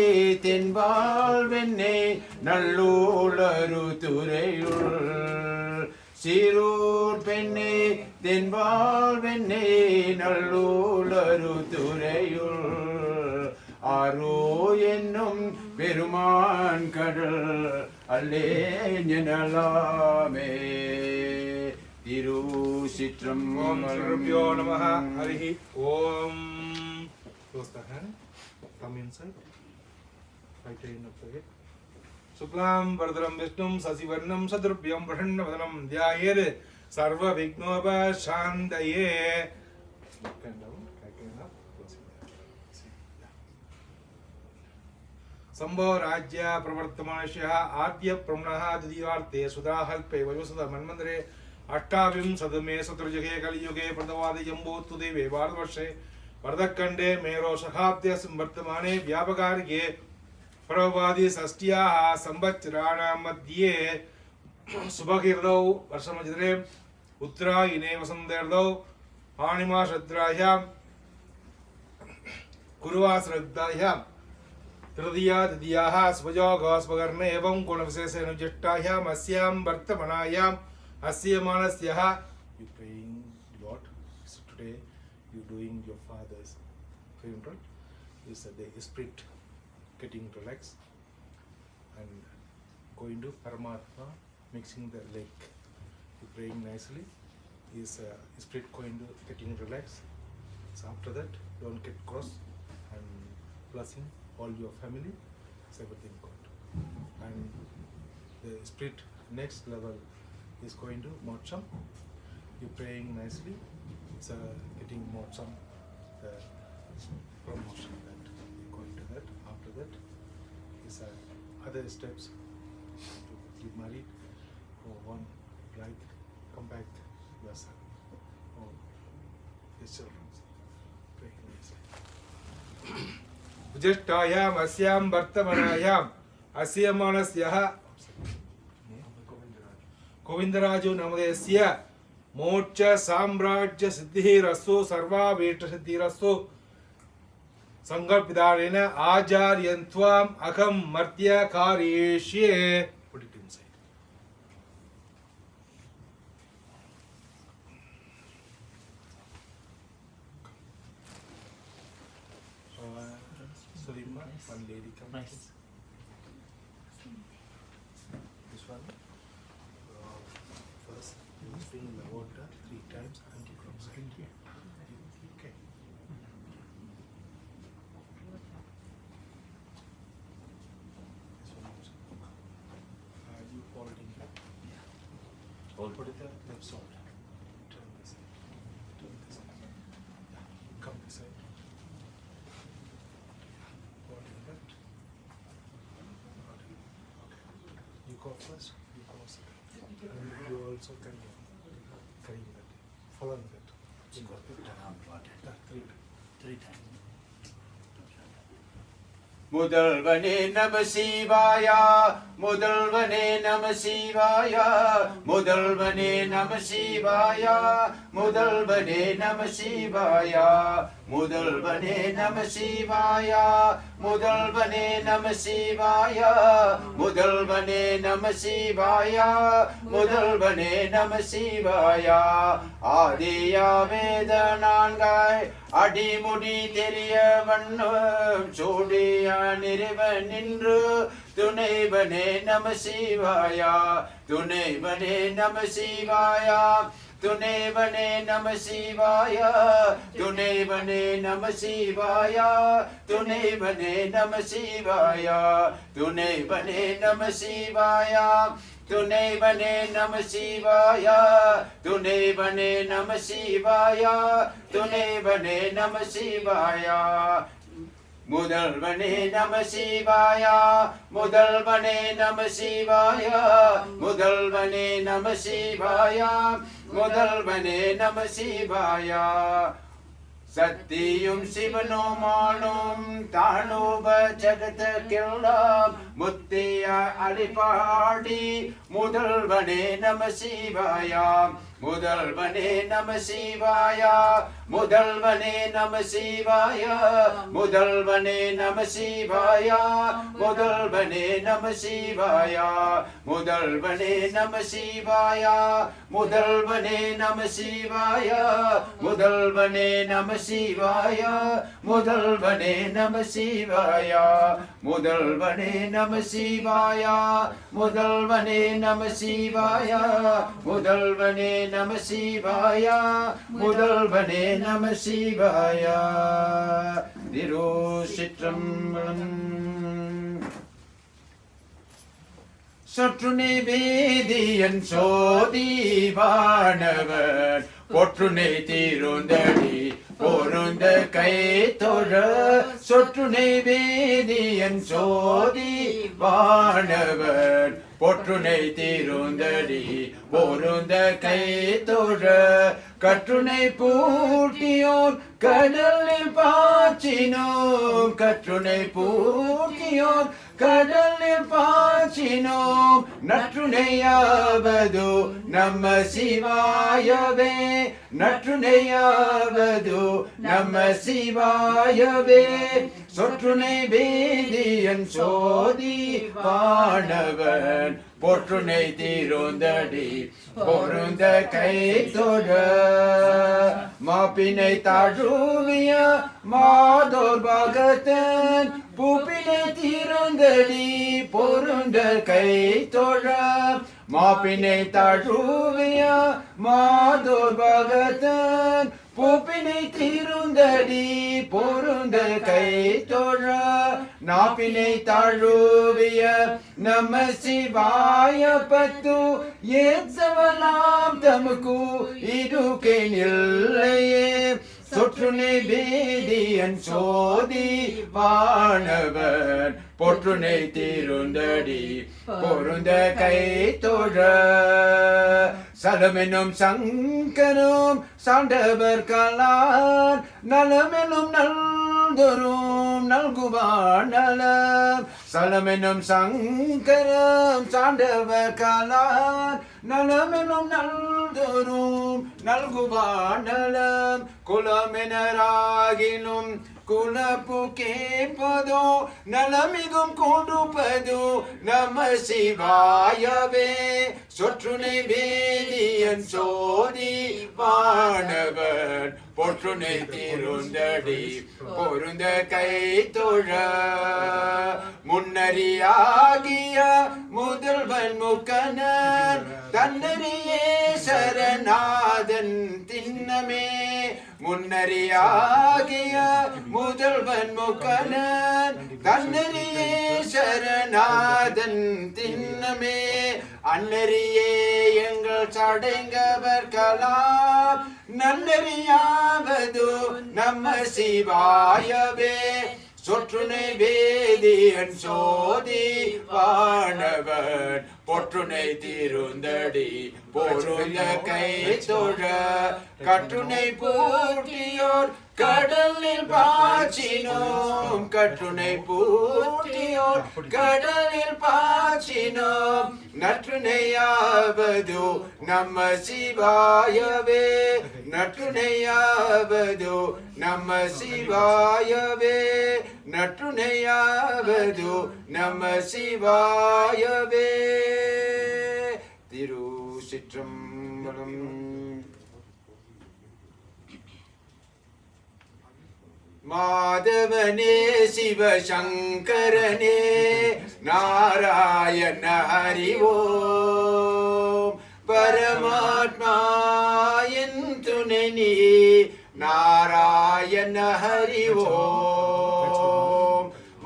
Speaker 1: தென்பால் வெண்ணே நல்லூலரு துறையுள் சீரூர் பெண்ணே தென்பால் வெண்ணே நல்லூலரு துறையுள் ஆரோ என்னும் பெருமான் கடல் அல்லே எனலாமே திருச்சிற்றம்
Speaker 2: Om Shirubhyo Namaha Harihi Om. Close the hand. Come inside. Right hand up the head. Shuklam Vardharam Vishnum Sasivarnam Sadrupyam Prasannavadanam Dhyayed Sarva Vignopha Shantaye. Back and down. Back and up. Closing there. Sambho Rajya Pravartamanashya Adya Pramanaha Didivarte Sudahalpe Vajusada Manmandre अष्टाविं सदमे सतुर्जगे कलियुगे प्रदवादि जम्बूत्तुदेवे भारतवर्षे वर्धखण्डे मेरो शहाब्दे संवर्तमाने व्यापकारिके प्रवादि षष्ट्याः संवत्सराणां मध्ये शुभकीर्तौ वर्षमजिरे उत्तरायणे वसन्तेर्दौ पाणिमासत्रायां गुरुवासरद्धायां तृतीया तृतीयाः स्वयोगस्वकर्णे एवं गुणविशेषेण ज्येष्ठायाम् अस्यां वर्तमानायां Asya Manasyaha, you praying Lord. So today you doing your father's funeral. Is the spirit getting relaxed and going to Paramatma, mixing the leg. You praying nicely. Is spirit going to getting relaxed. So after that, don't get cross and blessing all your family. It's everything good. And the spirit next level is going to mocham. You praying nicely. It's getting mocham, the promotion that you're going to that. After that is other steps to get married for one his children. Ujishthayam asyam vartamanayam asyamanasyaha Govindaraju namadesya moksha samrajya siddhirastu sarva veta siddhirastu sankalpidalena ajaryantvam akam martya karyeshye. Put it inside. Sulima, one lady come.
Speaker 4: Nice.
Speaker 2: This one. First, you spring in the water 3 times and you come inside. Okay. This one also. You pour it in here. Put it there, then salt. Turn this side. Turn this side. Yeah. Come this side. Pour it in that. Okay. You go first, you go second. And you also can carry that. Follow that. You go.
Speaker 4: Around what?
Speaker 2: 3
Speaker 4: times.
Speaker 1: முதல்வனே நம சிவாயா முதல்வனே நம சிவாயா முதல்வனே நம சிவாயா முதல்வனே நம சிவாயா முதல்வனே நம சிவாயா முதல்வனே நம சிவாயா முதல்வனே நம சிவாயா முதல்வனே நம சிவாயா ஆதியா வேத நான்காய் அடிமுடி தெரிய வண்ணம் சூடியா நிறைவன் நின்று துணைவனே நம சிவாயா துணைவனே நம சிவாயா துணைவனே நம சிவாயா துணைவனே நம சிவாயா துணைவனே நம சிவாயா துணைவனே நம சிவாயா துணைவனே நம சிவாயா துணைவனே நம சிவாயா துணைவனே நம சிவாயா முதல்வனே நம சிவாயா முதல்வனே நம சிவாயா முதல்வனே நம சிவாயா முதல்வனே நம சிவாயா சத்தியும் சிவனுமானும் தானுப ஜகத்துக்கெல்லாம் முத்திய அடிபாடி முதல்வனே நம சிவாயா முதல்வனே நம சிவாயா முதல்வனே நம சிவாயா முதல்வனே நம சிவாயா முதல்வனே நம சிவாயா முதல்வனே நம சிவாயா முதல்வனே நம சிவாயா முதல்வனே நம சிவாயா முதல்வனே நம சிவாயா முதல்வனே நம சிவாயா முதல்வனே நம சிவாயா முதல்வனே நம சிவாயா முதல்வனே நம சிவாயா திருச்சிற்றம்பலம் சொற்றுனை வேதியன் சோதிவானவர் பொற்றுனை தீருந்தடி பொருந்த கை தொழ சொற்றுனை வேதியன் சோதிவானவர் பொற்றுனை தீருந்தடி பொருந்த கை தொழ கற்றுனை பூட்டியோன் கடலில் பாய்ச்சினோம் கற்றுனை பூட்டியோன் கடலில் பாய்ச்சினோம் நற்றுணையாவது நம்ம சிவாயவே நற்றுணையாவது நம்ம சிவாயவே சொற்றுனை வேதியன் சோதி வானவன் பொற்றுனை தீருந்தடி பொருந்த கை தொழ மாப்பினை தாழுவிய மாதோர் பாகத்தன் பூப்பினை தீருந்தடி பொருந்த கை தொழ மாப்பினை தாழுவிய மாதோர் பாகத்தன் பூப்பினை தீருந்தடி பொருந்த கை தொழ நாப்பினை தாழுவிய நம சிவாய பத்து ஏற்றவலாம் தமக்கு இதுக்கே நில்லையே சொற்றுனை வேதியன் சோதி வானவன் பொற்றுனை தீருந்தடி பொருந்த கை தொழ சலமெனும் சங்கரும் சாண்டவர் கலார் நலமெனும் நல்தொரும் நல்குவார் நலம் சலமெனும் சங்கரும் சாண்டவர் கலார் நலமெனும் நல்தொரும் நல்குவார் நலம் குலமெனராகினும் குலப்பு கேட்பதோ நலமிகும் கொடுப்பதோ நம சிவாயவே சொற்றுனை வேதியன் சோதி வானவன் பொற்றுனை திருந்தடி பொருந்த கை தொழ முன்னறியாகிய முதல்வன் முக்கனன் தன்னறியே சரணாதன் திண்ணமே முன்னறியாகிய முதல்வன் முக்கனன் தன்னறியே சரணாதன் திண்ணமே அன்னறியே எங்கள் சடைங்கவர் கலாம் நன்னறியாவது நம்ம சிவாயவே சொற்றுனை வேதியன் சோதி வானவன் பொற்றுனை திருந்தடி பொருந்த கை தொழ கற்றுனை பூட்டியோர் கடலில் பாய்ச்சினோம் கற்றுனை பூட்டியோர் கடலில் பாய்ச்சினோம் நற்றுணையாவது நம்ம சிவாயவே நற்றுணையாவது நம்ம சிவாயவே நற்றுணையாவது நம்ம சிவாயவே திருச்சிற்றம்பலம். மாதவனே சிவசங்கரனே நாராயண ஹரிவோம் பரமாத்மா என் துணை நீ நாராயண ஹரிவோம்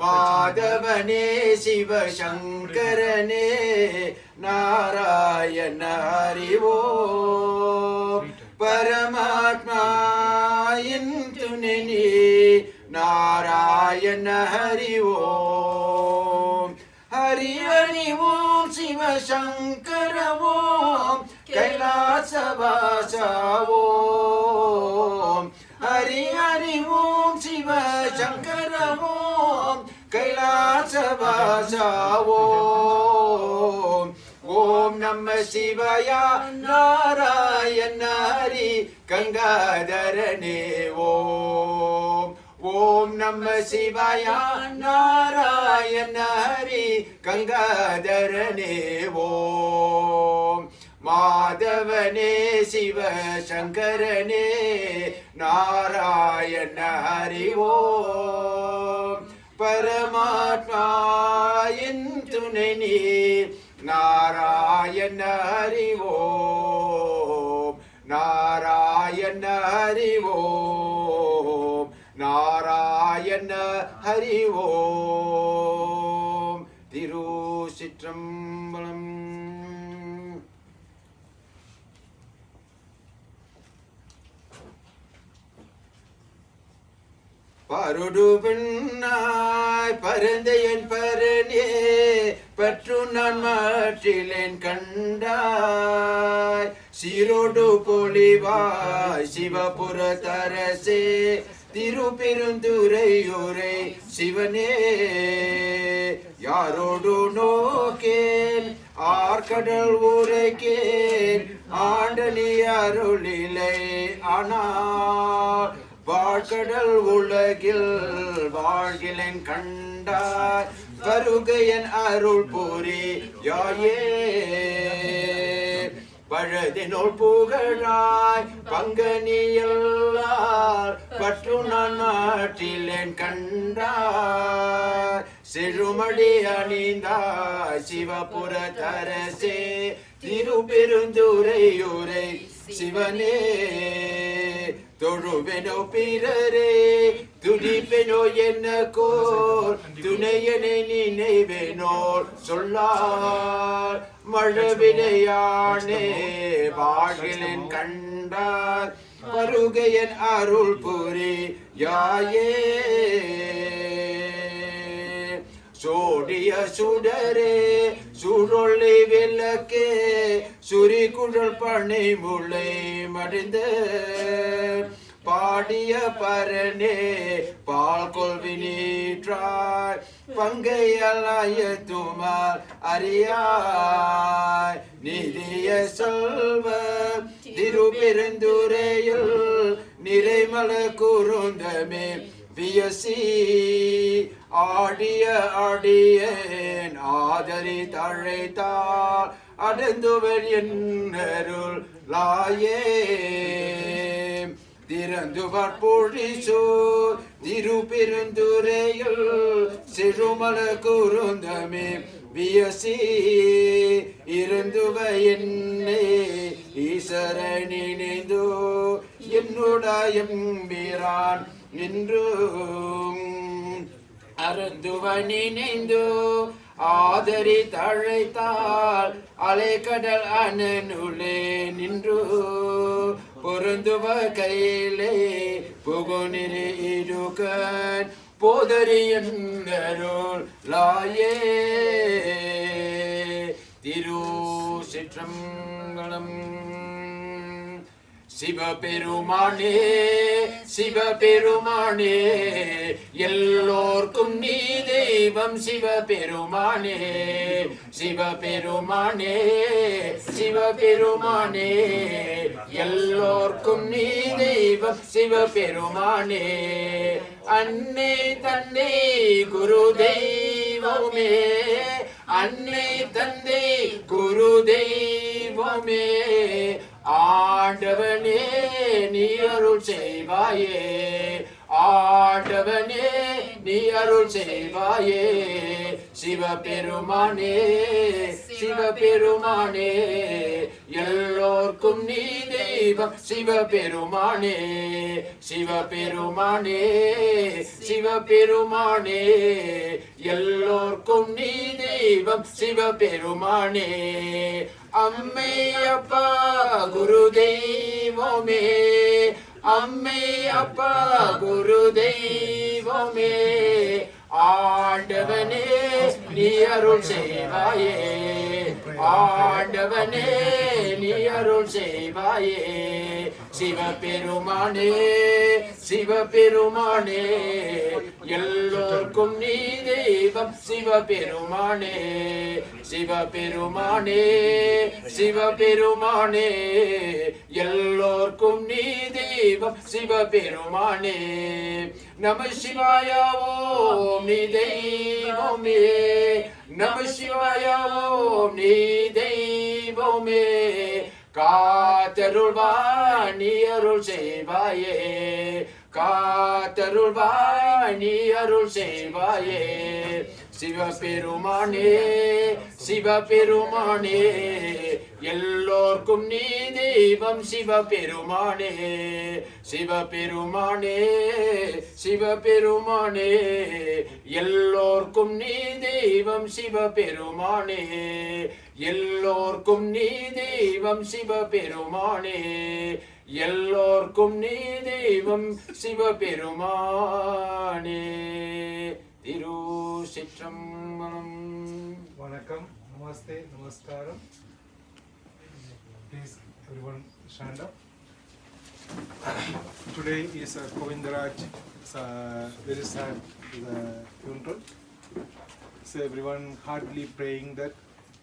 Speaker 1: மாதவனே சிவசங்கரனே நாராயண ஹரிவோம் பரமாத்மா என் துணை நீ நாராயண ஹரிவோம் ஹரி ஹரிவோம் சிவசங்கரவோம் கைலாசவாசவோம் ஹரி ஹரிவோம் சிவசங்கரவோம் கைலாசவாசவோம் ஓம் நம சிவாயா நாராயண ஹரி கங்காதரனே ஓம் ஓம் நம சிவாயா நாராயண ஹரி கங்காதரனே ஓம் மாதவனே சிவசங்கரனே நாராயண ஹரி ஓம் பரமாத்மா என் துணை நீ நாராயண ஹரி ஓம் நாராயண ஹரி ஓம் நாராயண ஹரி ஓம் திருச்சிற்றம்பலம். பருடு பெண்ணாய் பரந்த என் பரனே பற்று நான் மாற்றிலேன் கண்டாய் சீரோடு பொலிவாய் சிவபுர தரசே திருப்பெருந்துறையூரை சிவனே யாரோடு நோக்கேன் ஆர்கடல் உரைக்கேன் ஆண்டலி அருளிலை ஆனால் வாழ்கடல் உலகில் வாழ்கிலேன் கண்டாய் வருகையன் அருள் பூரி யாயே பழதினோள் புகழாய் பங்கனியல்லால் பற்று நான் மாற்றிலேன் கண்டாய் செழுமடி அணிந்தாய் சிவபுர தரசே திருப்பெருந்துறையூரை சிவனே தொழுவெனோ பிறரே துடிப்பெனோ என்ன கோர் துணையனை நினைவேனோர் சொல்லார் மழவினையானே வாழ்கிலேன் கண்டார் வருகையன் அருள் புரி யாயே சோடிய சுடரே சுடொள்ளி விளக்கே சுரிகுழல் பனை முளை மடிந்த பாடிய பரனே பால் கொள்வினீற்றாய் பங்கையலாய துமால் அறியாய் நிதிய செல்வ திருப்பெருந்துறையில் நிறைமல குருந்தமே வியசி ஆடிய அடியேன் ஆதரி தழைத்தால் அடந்துவர் என்னருள் லாயே திறந்துவர் பொழிசோ திருப்பெருந்துறையில் செழுமல குருந்தமே வியசி இருந்துவ என்னே ஈசரணினைந்தோ என்னுடைய எம்பிரான் என்றும் அருந்துவ நினைந்தோ ஆதரி தழைத்தால் அலைக்கடல் அனனுளே நின்று பொருந்துவ கையிலே புகுநிறை இருகன் போதரி என்னருள் லாயே திருச்சிற்றம்பலம். சிவபெருமானே சிவபெருமானே எல்லோர்க்கும் நீ தெய்வம் சிவபெருமானே சிவபெருமானே சிவபெருமானே எல்லோர்க்கும் நீ தெய்வம் சிவபெருமானே அன்னை தந்தை குரு தெய்வமே அன்னை தந்தை குரு தெய்வமே ஆண்டவனே நீ அருள் செய்வாயே ஆண்டவனே நீ அருள் செய்வாயே சிவபெருமானே சிவபெருமானே எல்லோர்க்கும் நீ தெய்வம் சிவபெருமானே சிவபெருமானே சிவபெருமானே எல்லோர்க்கும் நீ தெய்வம் சிவபெருமானே அம்மை அப்பா குரு தெய்வமே அம்மை அப்பா குரு தெய்வமே ஆண்டவனே நீ அருள் செய்வாயே ஆண்டவனே நீ அருள் செய்வாயே சிவபெருமானே சிவபெருமானே எல்லோர்க்கும் நீ தெய்வம் சிவபெருமானே சிவபெருமானே சிவபெருமானே எல்லோர்க்கும் நீ தெய்வம் சிவபெருமானே நம சிவாய ஓம் நீ தெய்வமே நம சிவாய ஓம் நீ தெய்வமே காத்தருள்வாய் நீ அருள் செய்வாயே காத்தருள்வாய் நீ அருள் செய்வாயே சிவபெருமானே சிவபெருமானே எல்லோர்க்கும் நீ தெய்வம் சிவபெருமானே சிவபெருமானே சிவபெருமானே எல்லோர்க்கும் நீ தெய்வம் சிவபெருமானே எல்லோர்க்கும் நீ தெய்வம் சிவபெருமானே எல்லோர்க்கும் நீ தெய்வம் சிவபெருமானே திருச்சிற்றம்பலம்.
Speaker 2: வணக்கம், நமஸ்தே, நமஸ்காரம். Please everyone stand up. Today is Govindaraj. It's very sad funeral. So everyone hardly praying that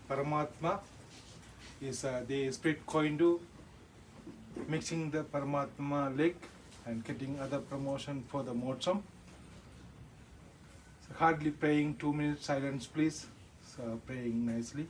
Speaker 2: Paramatma is the spirit going to mixing the Paramatma leg and getting other promotion for the moksam. So hardly praying 2 minutes silence please. So praying nicely.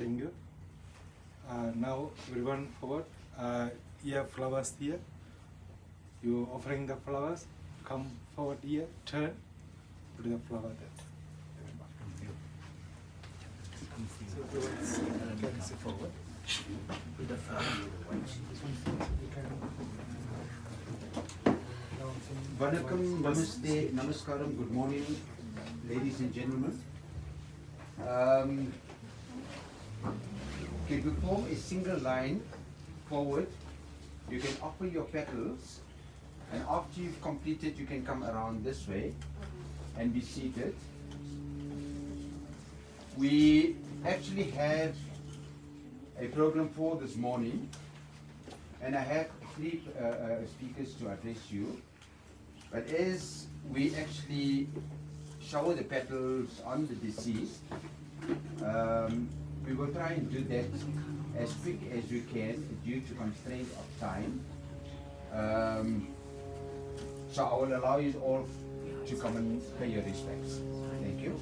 Speaker 2: Thank you. Now everyone forward. Here flowers here. You offering the flowers. Come forward here. Turn. Put the flower there.
Speaker 7: Vanakkam, namaste, namaskaram, good morning, ladies and gentlemen. Okay, we form a single line forward. You can offer your petals, and after you've completed, you can come around this way and be seated. We actually have a program for this morning, and I have three speakers to address you. But as we actually shower the petals on the deceased, we will try and do that as quick as we can due to constraint of time. So I will allow you all to come and pay your respects. Thank you.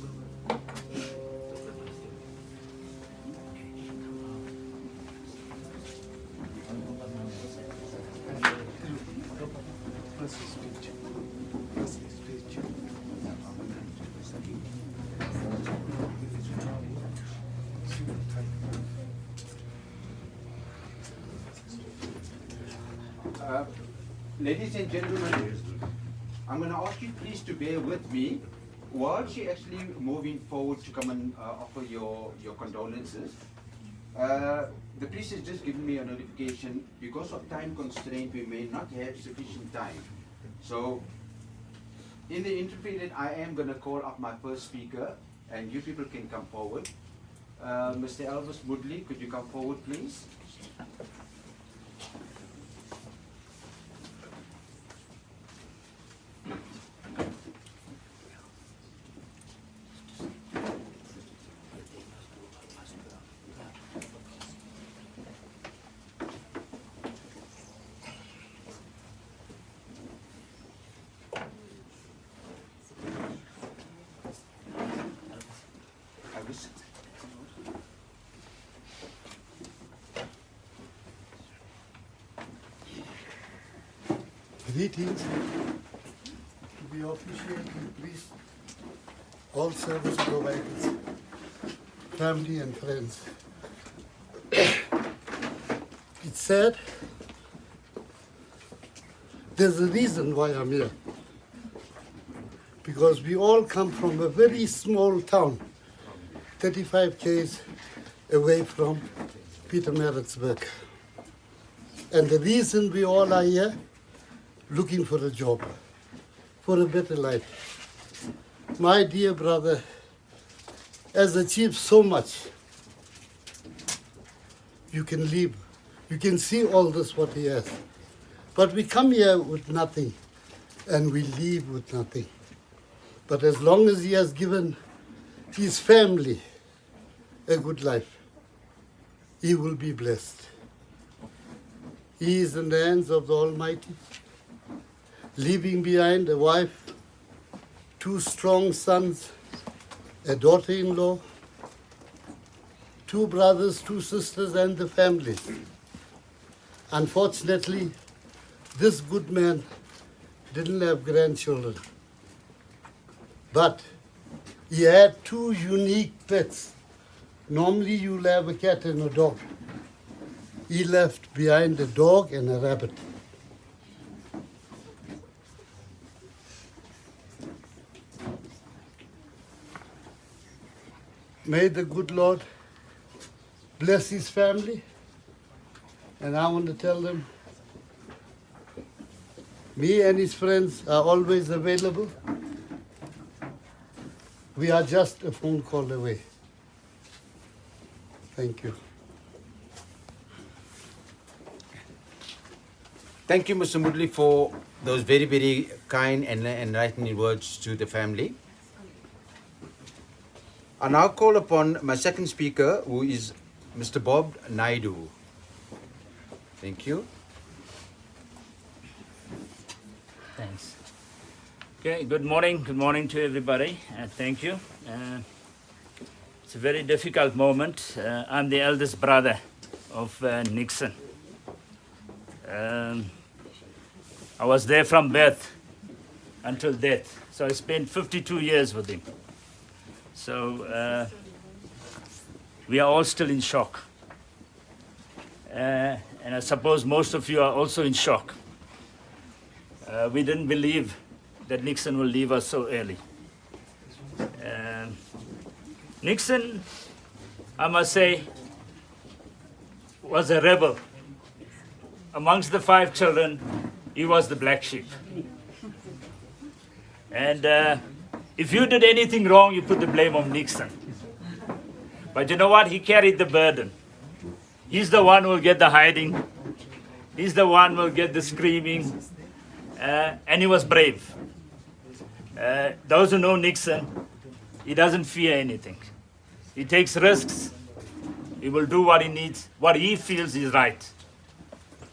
Speaker 7: Ladies and gentlemen, I'm going to ask you please to bear with me while she's actually moving forward to come and offer your condolences. The priest has just given me a notification. Because of time constraint, we may not have sufficient time. So, in the interperiod, I am going to call up my first speaker, and you people can come forward. Mr. Elvis Woodley, could you come forward, please?
Speaker 8: Greetings. We appreciate you, please, all service providers, family and friends. It's sad. There's a reason why I'm here. Because we all come from a very small town, 35 km away from Pietermaritzburg. And the reason we all are here, looking for a job, for a better life. My dear brother has achieved so much. You can live, you can see all this what he has. But we come here with nothing and we leave with nothing. But as long as he has given his family a good life, he will be blessed. He is in the hands of the Almighty, leaving behind a wife, 2 strong sons, a daughter-in-law, 2 brothers, 2 sisters, and the family. Unfortunately, this good man didn't have grandchildren, but he had 2 unique pets. Normally you'll have a cat and a dog. He left behind a dog and a rabbit. May the good Lord bless his family. And I want to tell them, me and his friends are always available. We are just a phone call away. Thank you.
Speaker 7: Thank you, Mr. Woodley, for those very, very kind and enlightening words to the family. I now call upon my second speaker, who is Mr. Bob Naidu. Thank you.
Speaker 9: Thanks. Okay, good morning to everybody. Thank you. It's a very difficult moment. I'm the eldest brother of Nixon. I was there from birth until death. So I spent 52 years with him. So we are all still in shock. And I suppose most of you are also in shock. We didn't believe that Nixon will leave us so early. Nixon, I must say, was a rebel. Amongst the 5 children, he was the black sheep. And if you did anything wrong, you put the blame on Nixon. But you know what? He carried the burden. He's the one who will get the hiding. He's the one who will get the screaming. And he was brave. Those who know Nixon, he doesn't fear anything. He takes risks. He will do what he needs, what he feels is right.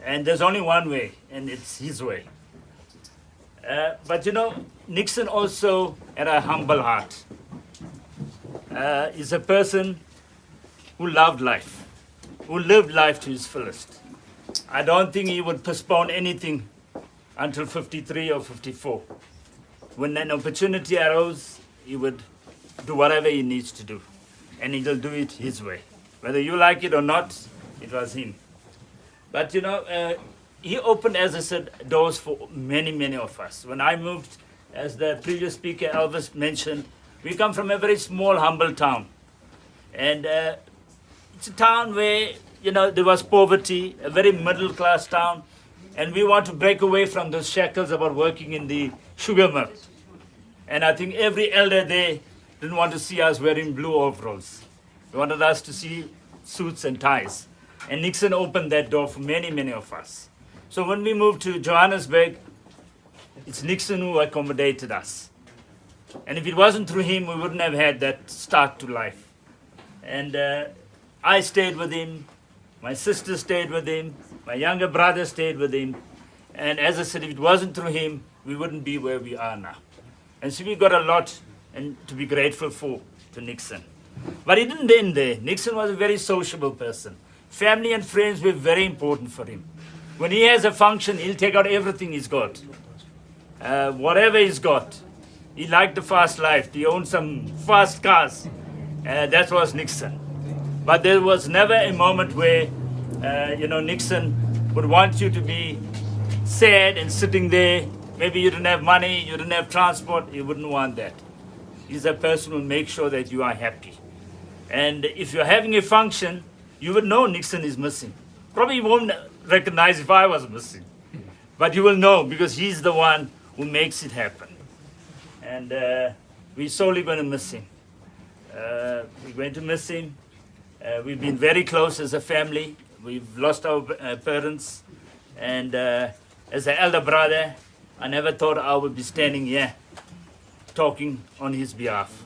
Speaker 9: And there's only one way, and it's his way. But you know, Nixon also had a humble heart. He's a person who loved life, who lived life to his fullest. I don't think he would postpone anything until 53 or 54. When an opportunity arose, he would do whatever he needs to do. And he'll do it his way. Whether you like it or not, it was him. But you know, he opened, as I said, doors for many, many of us. When I moved, as the previous speaker, Elvis, mentioned, we come from a very small, humble town. And it's a town where, you know, there was poverty, a very middle-class town. And we want to break away from those shackles about working in the sugar mill. And I think every elder there didn't want to see us wearing blue overalls. They wanted us to see suits and ties. And Nixon opened that door for many, many of us. So when we moved to Johannesburg, it's Nixon who accommodated us. And if it wasn't through him, we wouldn't have had that start to life. And I stayed with him. My sister stayed with him. My younger brother stayed with him. And as I said, if it wasn't through him, we wouldn't be where we are now. And so we got a lot and to be grateful for to Nixon. But he didn't end there. Nixon was a very sociable person. Family and friends were very important for him. When he has a function, he'll take out everything he's got. Whatever he's got. He liked the fast life. He owned some fast cars. That was Nixon. But there was never a moment where, you know, Nixon would want you to be sad and sitting there. Maybe you didn't have money, you didn't have transport. He wouldn't want that. He's a person who will make sure that you are happy. And if you're having a function, you would know Nixon is missing. Probably you won't recognize if I was missing. But you will know because he's the one who makes it happen. And we're sorely going to miss him. We're going to miss him. We've been very close as a family. We've lost our parents. And as an elder brother, I never thought I would be standing here talking on his behalf.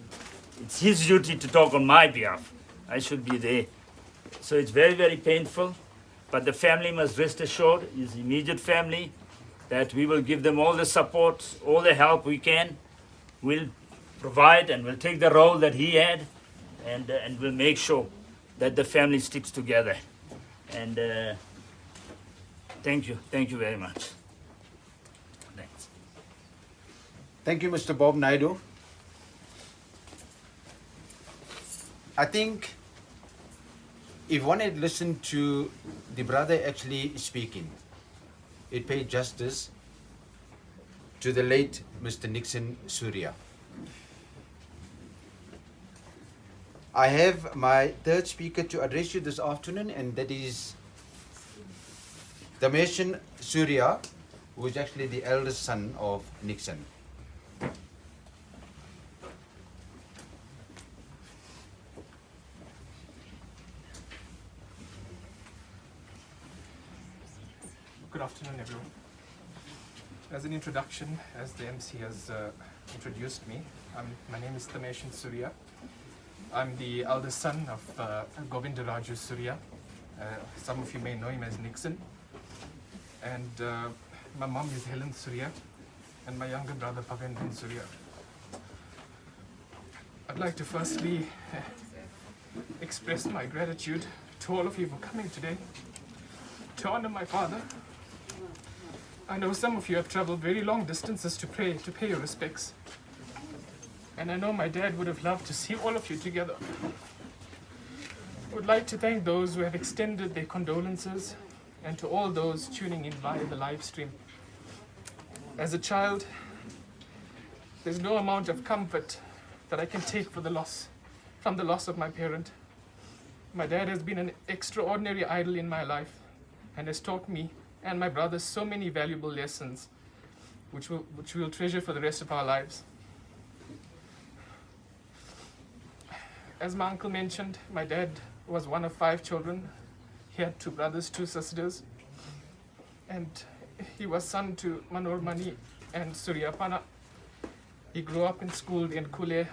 Speaker 9: It's his duty to talk on my behalf. I should be there. So it's very, very painful. But the family must rest assured, his immediate family, that we will give them all the support, all the help we can. We'll provide and we'll take the role that he had and we'll make sure that the family sticks together. And thank you very much. Thanks.
Speaker 7: Thank you, Mr. Bob Naidu. I think if one had listened to the brother actually speaking, it paid justice to the late Mr. Nixon Sooriah. I have my third speaker to address you this afternoon, and that is Nixon Sooriah, who is actually the eldest son of Nixon.
Speaker 2: Good afternoon, everyone. As an introduction, as the MC has introduced me, my name is Nixon Sooriah. I'm the eldest son of Govinduraju Sooriah. Some of you may know him as Nixon. And my mom is Helen Sooriah, and my younger brother Pavendran Sooriah. I'd like to firstly
Speaker 10: express my gratitude to all of you for coming today to honor my father. I know some of you have traveled very long distances to pay your respects. And I know my dad would have loved to see all of you together. I would like to thank those who have extended their condolences and to all those tuning in via the live stream. As a child, there's no amount of comfort that I can take from the loss of my parent. My dad has been an extraordinary idol in my life and has taught me and my brothers so many valuable lessons which we'll treasure for the rest of our lives. As my uncle mentioned, my dad was one of 5 children. He had 2 brothers, 2 sisters, and he was son to Manor Mani and Sooriah. He grew up and schooled in Kule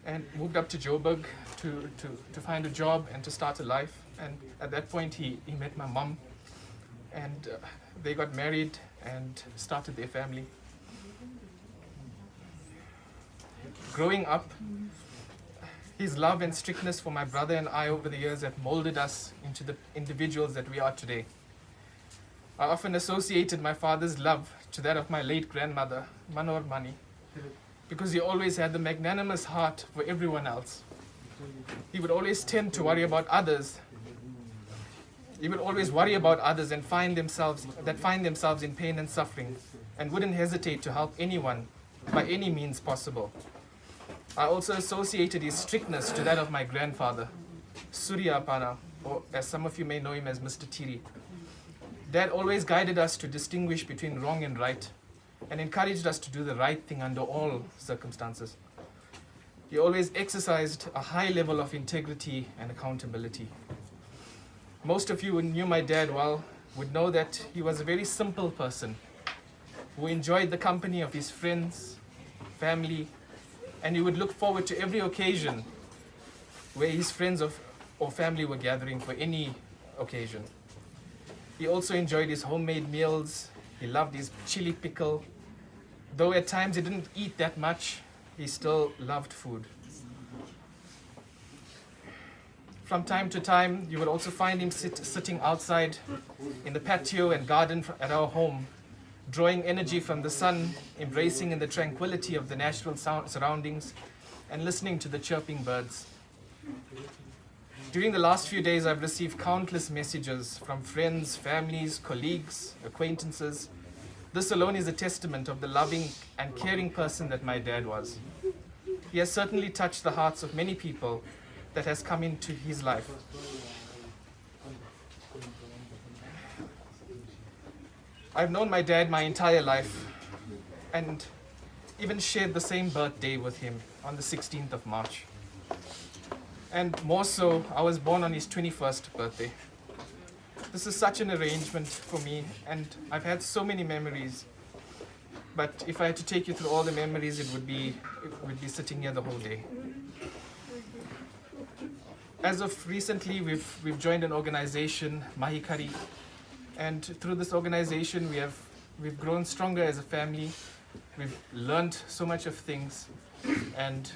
Speaker 10: and moved up to Joburg to find a job and to start a life. And at that point, he met my mom, and they got married and started their family. Growing up, his love and strictness for my brother and I over the years have molded us into the individuals that we are today. I often associated my father's love to that of my late grandmother, Manor Mani, because he always had the magnanimous heart for everyone else. He would always tend to worry about others. He would always worry about others and find themselves in pain and suffering, and wouldn't hesitate to help anyone by any means possible. I also associated his strictness to that of my grandfather, Sooriah, or as some of you may know him as Mr. Tiri. Dad always guided us to distinguish between wrong and right, and encouraged us to do the right thing under all circumstances. He always exercised a high level of integrity and accountability. Most of you who knew my dad well would know that he was a very simple person who enjoyed the company of his friends, family, and he would look forward to every occasion where his friends or family were gathering for any occasion. He also enjoyed his homemade meals. He loved his chili pickle. Though at times he didn't eat that much, he still loved food. From time to time, you would also find him sitting outside in the patio and garden at our home, drawing energy from the sun, embracing in the tranquility of the natural surroundings, and listening to the chirping birds. During the last few days, I've received countless messages from friends, families, colleagues, acquaintances. This alone is a testament of the loving and caring person that my dad was. He has certainly touched the hearts of many people that has come into his life. I've known my dad my entire life and even shared the same birthday with him on the 16th of March. And more so, I was born on his 21st birthday. This is such an arrangement for me, and I've had so many memories. But if I had to take you through all the memories, it would be sitting here the whole day. As of recently, we've joined an organization, Mahikari, and through this organization, we've grown stronger as a family. We've learned so much of things, and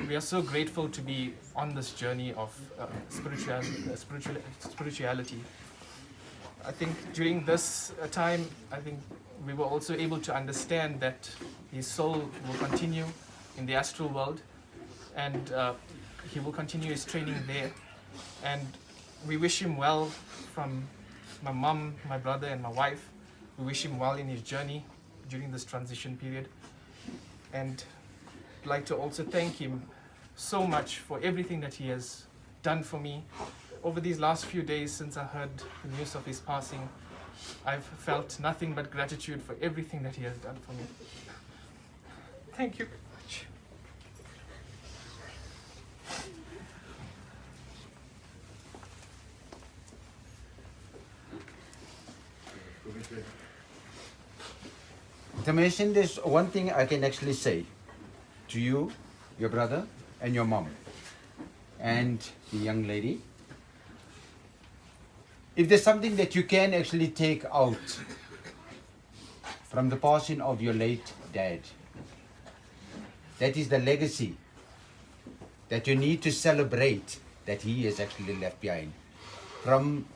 Speaker 10: we are so grateful to be on this journey of spirituality. I think during this time, I think we were also able to understand that his soul will continue in the astral world, and he will continue his training there. And we wish him well from my mom, my brother, and my wife. We wish him well in his journey during this transition period. And I'd like to also thank him so much for everything that he has done for me. Over these last few days since I heard the news of his passing, I've felt nothing but gratitude for everything that he has done for me. Thank you very much.
Speaker 7: Tamation, there's one thing I can actually say to you, your brother, and your mom, and the young lady. If there's something that you can actually take out from the passing of your late dad, that is the legacy that you need to celebrate that he is actually left behind. From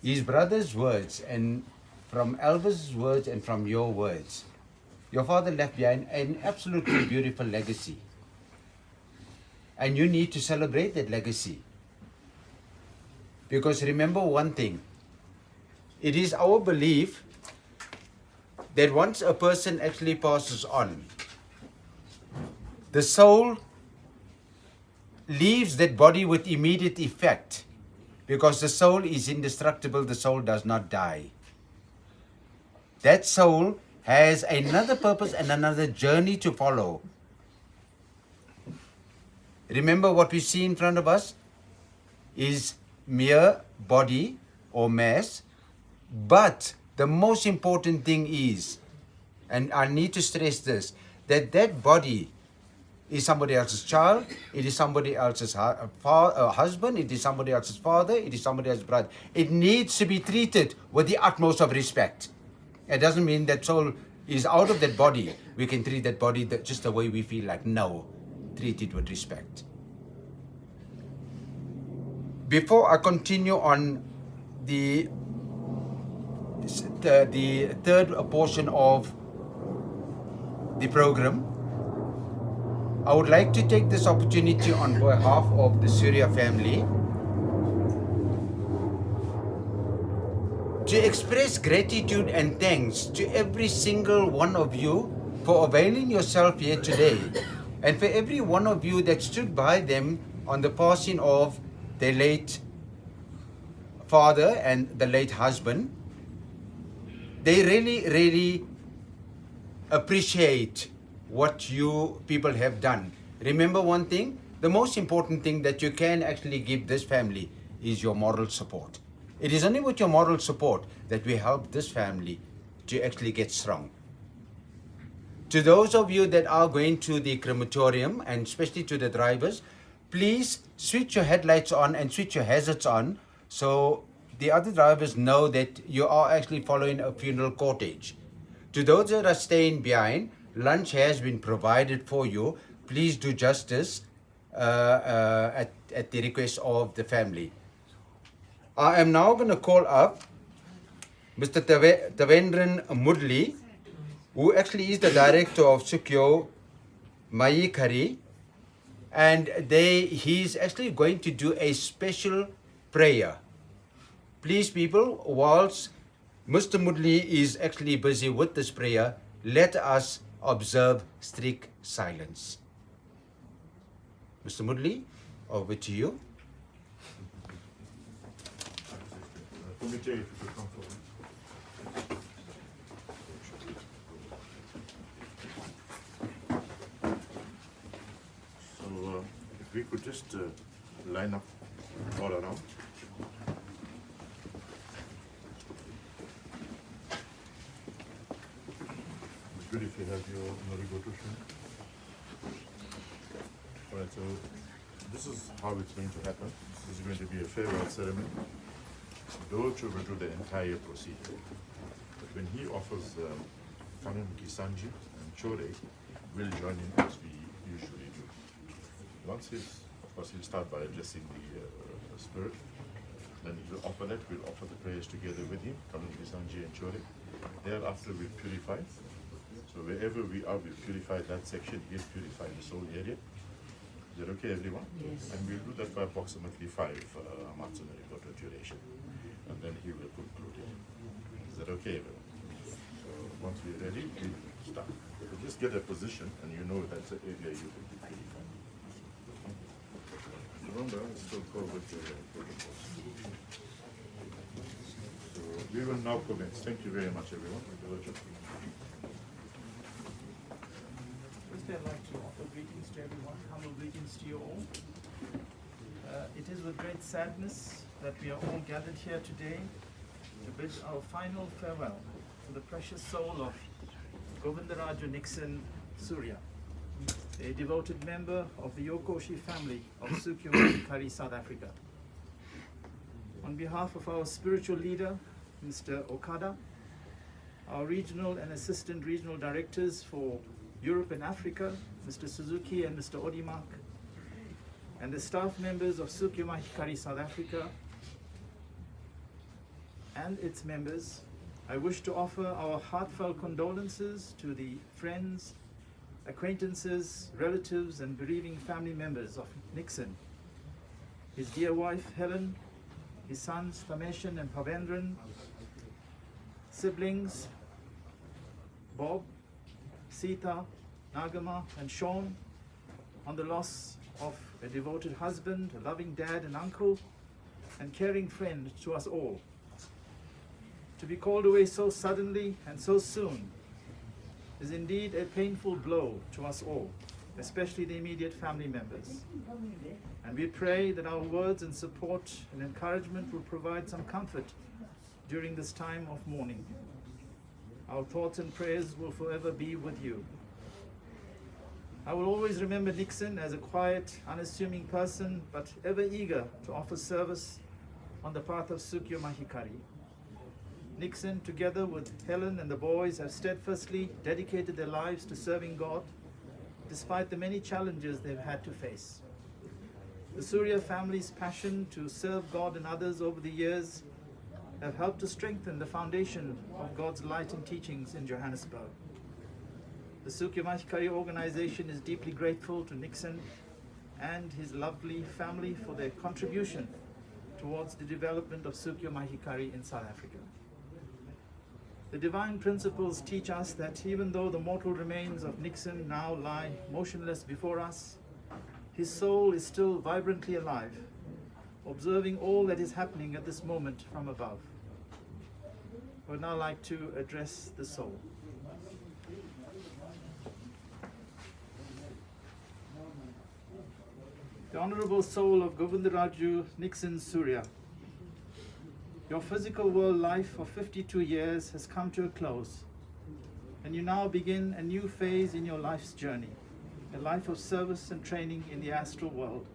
Speaker 7: his brother's words and from Elvis' words and from your words, your father left behind an absolutely beautiful legacy. And you need to celebrate that legacy. Because remember one thing, it is our belief that once a person actually passes on, the soul leaves that body with immediate effect, because the soul is indestructible, the soul does not die. That soul has another purpose and another journey to follow. Remember, what we see in front of us is mere body or mass, but the most important thing is, and I need to stress this, that that body is somebody else's child, it is somebody else's husband, it is somebody else's father, it is somebody else's brother. It needs to be treated with the utmost of respect. It doesn't mean that soul is out of that body. We can treat that body just the way we feel like. No, treat it with respect. Before I continue on the third portion of the program, I would like to take this opportunity on behalf of the Sooriah family to express gratitude and thanks to every single one of you for availing yourself here today, and for every one of you that stood by them on the passing of their late father and the late husband. They really appreciate what you people have done. Remember one thing, the most important thing that you can actually give this family is your moral support. It is only with your moral support that we help this family to actually get strong. To those of you that are going to the crematorium, and especially to the drivers, please switch your headlights on and switch your hazards on, so the other drivers know that you are actually following a funeral cortege. To those that are staying behind, lunch has been provided for you. Please do justice at the request of the family. I am now going to call up Mr. Devendran Mudli, who actually is the director of Sukyo Mayikari, and he's actually going to do a special prayer. Please people, whilst Mr. Mudli is actually busy with this prayer, let us observe strict silence. Mr. Mudli, over to you.
Speaker 6: So, if we could just line up all around. It's good if you have your Norigoto shown. Alright, so this is how it's going to happen. This is going to be a farewell ceremony. Docho will do the entire procedure. But when he offers Kanun Kisanji and Chore, we'll join in as we usually do. Once of course, he'll start by addressing the spirit. Then he'll offer that. We'll offer the prayers together with him, Kanun Kisanji and Chore. Thereafter, we'll purify. So wherever we are, we'll purify that section. He'll purify the soul area. Is that okay, everyone? Yes. And we'll do that for approximately 5 months in the duration. And then he will conclude it. Is that okay, everyone? So once we're ready, we'll start. So just get a position, and you know that's the area you will be purified. Remember, still go with the protocols. So we will now commence. Thank you very much, everyone.
Speaker 11: First, I'd like to offer greetings to everyone, humble greetings to you all. It is with great sadness that we are all gathered here today to bid our final farewell to the precious soul of Govindaraju Sooriah, a devoted member of the Yokoshi family of Sukyo Mayikari, South Africa. On behalf of our spiritual leader, Mr. Okada, our regional and assistant regional directors for Europe and Africa, Mr. Suzuki and Mr. Odimak, and the staff members of Sukyo Mahikari South Africa and its members, I wish to offer our heartfelt condolences to the friends, acquaintances, relatives, and bereaving family members of Nixon, his dear wife Helen, his sons Thameshan and Pavendran, siblings Bob, Sita, Nagama, and Sean, on the loss of a devoted husband, a loving dad and uncle, and caring friend to us all. To be called away so suddenly and so soon is indeed a painful blow to us all, especially the immediate family members. And we pray that our words and support and encouragement will provide some comfort during this time of mourning. Our thoughts and prayers will forever be with you. I will always remember Nixon as a quiet, unassuming person, but ever eager to offer service on the path of Sukyo Mahikari. Nixon, together with Helen and the boys, have steadfastly dedicated their lives to serving God, despite the many challenges they've had to face. The Sooriah family's passion to serve God and others over the years have helped to strengthen the foundation of God's light and teachings in Johannesburg. The Sukyo Mahikari organization is deeply grateful to Nixon and his lovely family for their contribution towards the development of Sukyo Mahikari in South Africa. The divine principles teach us that even though the mortal remains of Nixon now lie motionless before us, his soul is still vibrantly alive, observing all that is happening at this moment from above. I would now like to address the soul. The Honorable Soul of Govinduraju Nixon Sooriah, your physical world life of 52 years has come to a close, and you now begin a new phase in your life's journey, a life of service and training in the astral world.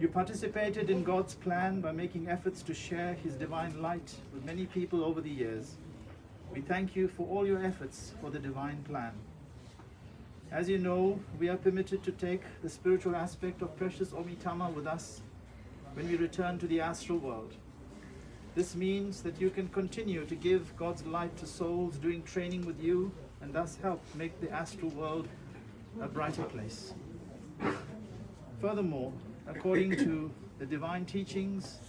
Speaker 11: You participated in God's plan by making efforts to share His divine light with many people over the years. We thank you for all your efforts for the divine plan. As you know, we are permitted to take the spiritual aspect of precious Omitama with us when we return to the astral world. This means that you can continue to give God's light to souls doing training with you and thus help make the astral world a brighter place. Furthermore, according to the divine teachings,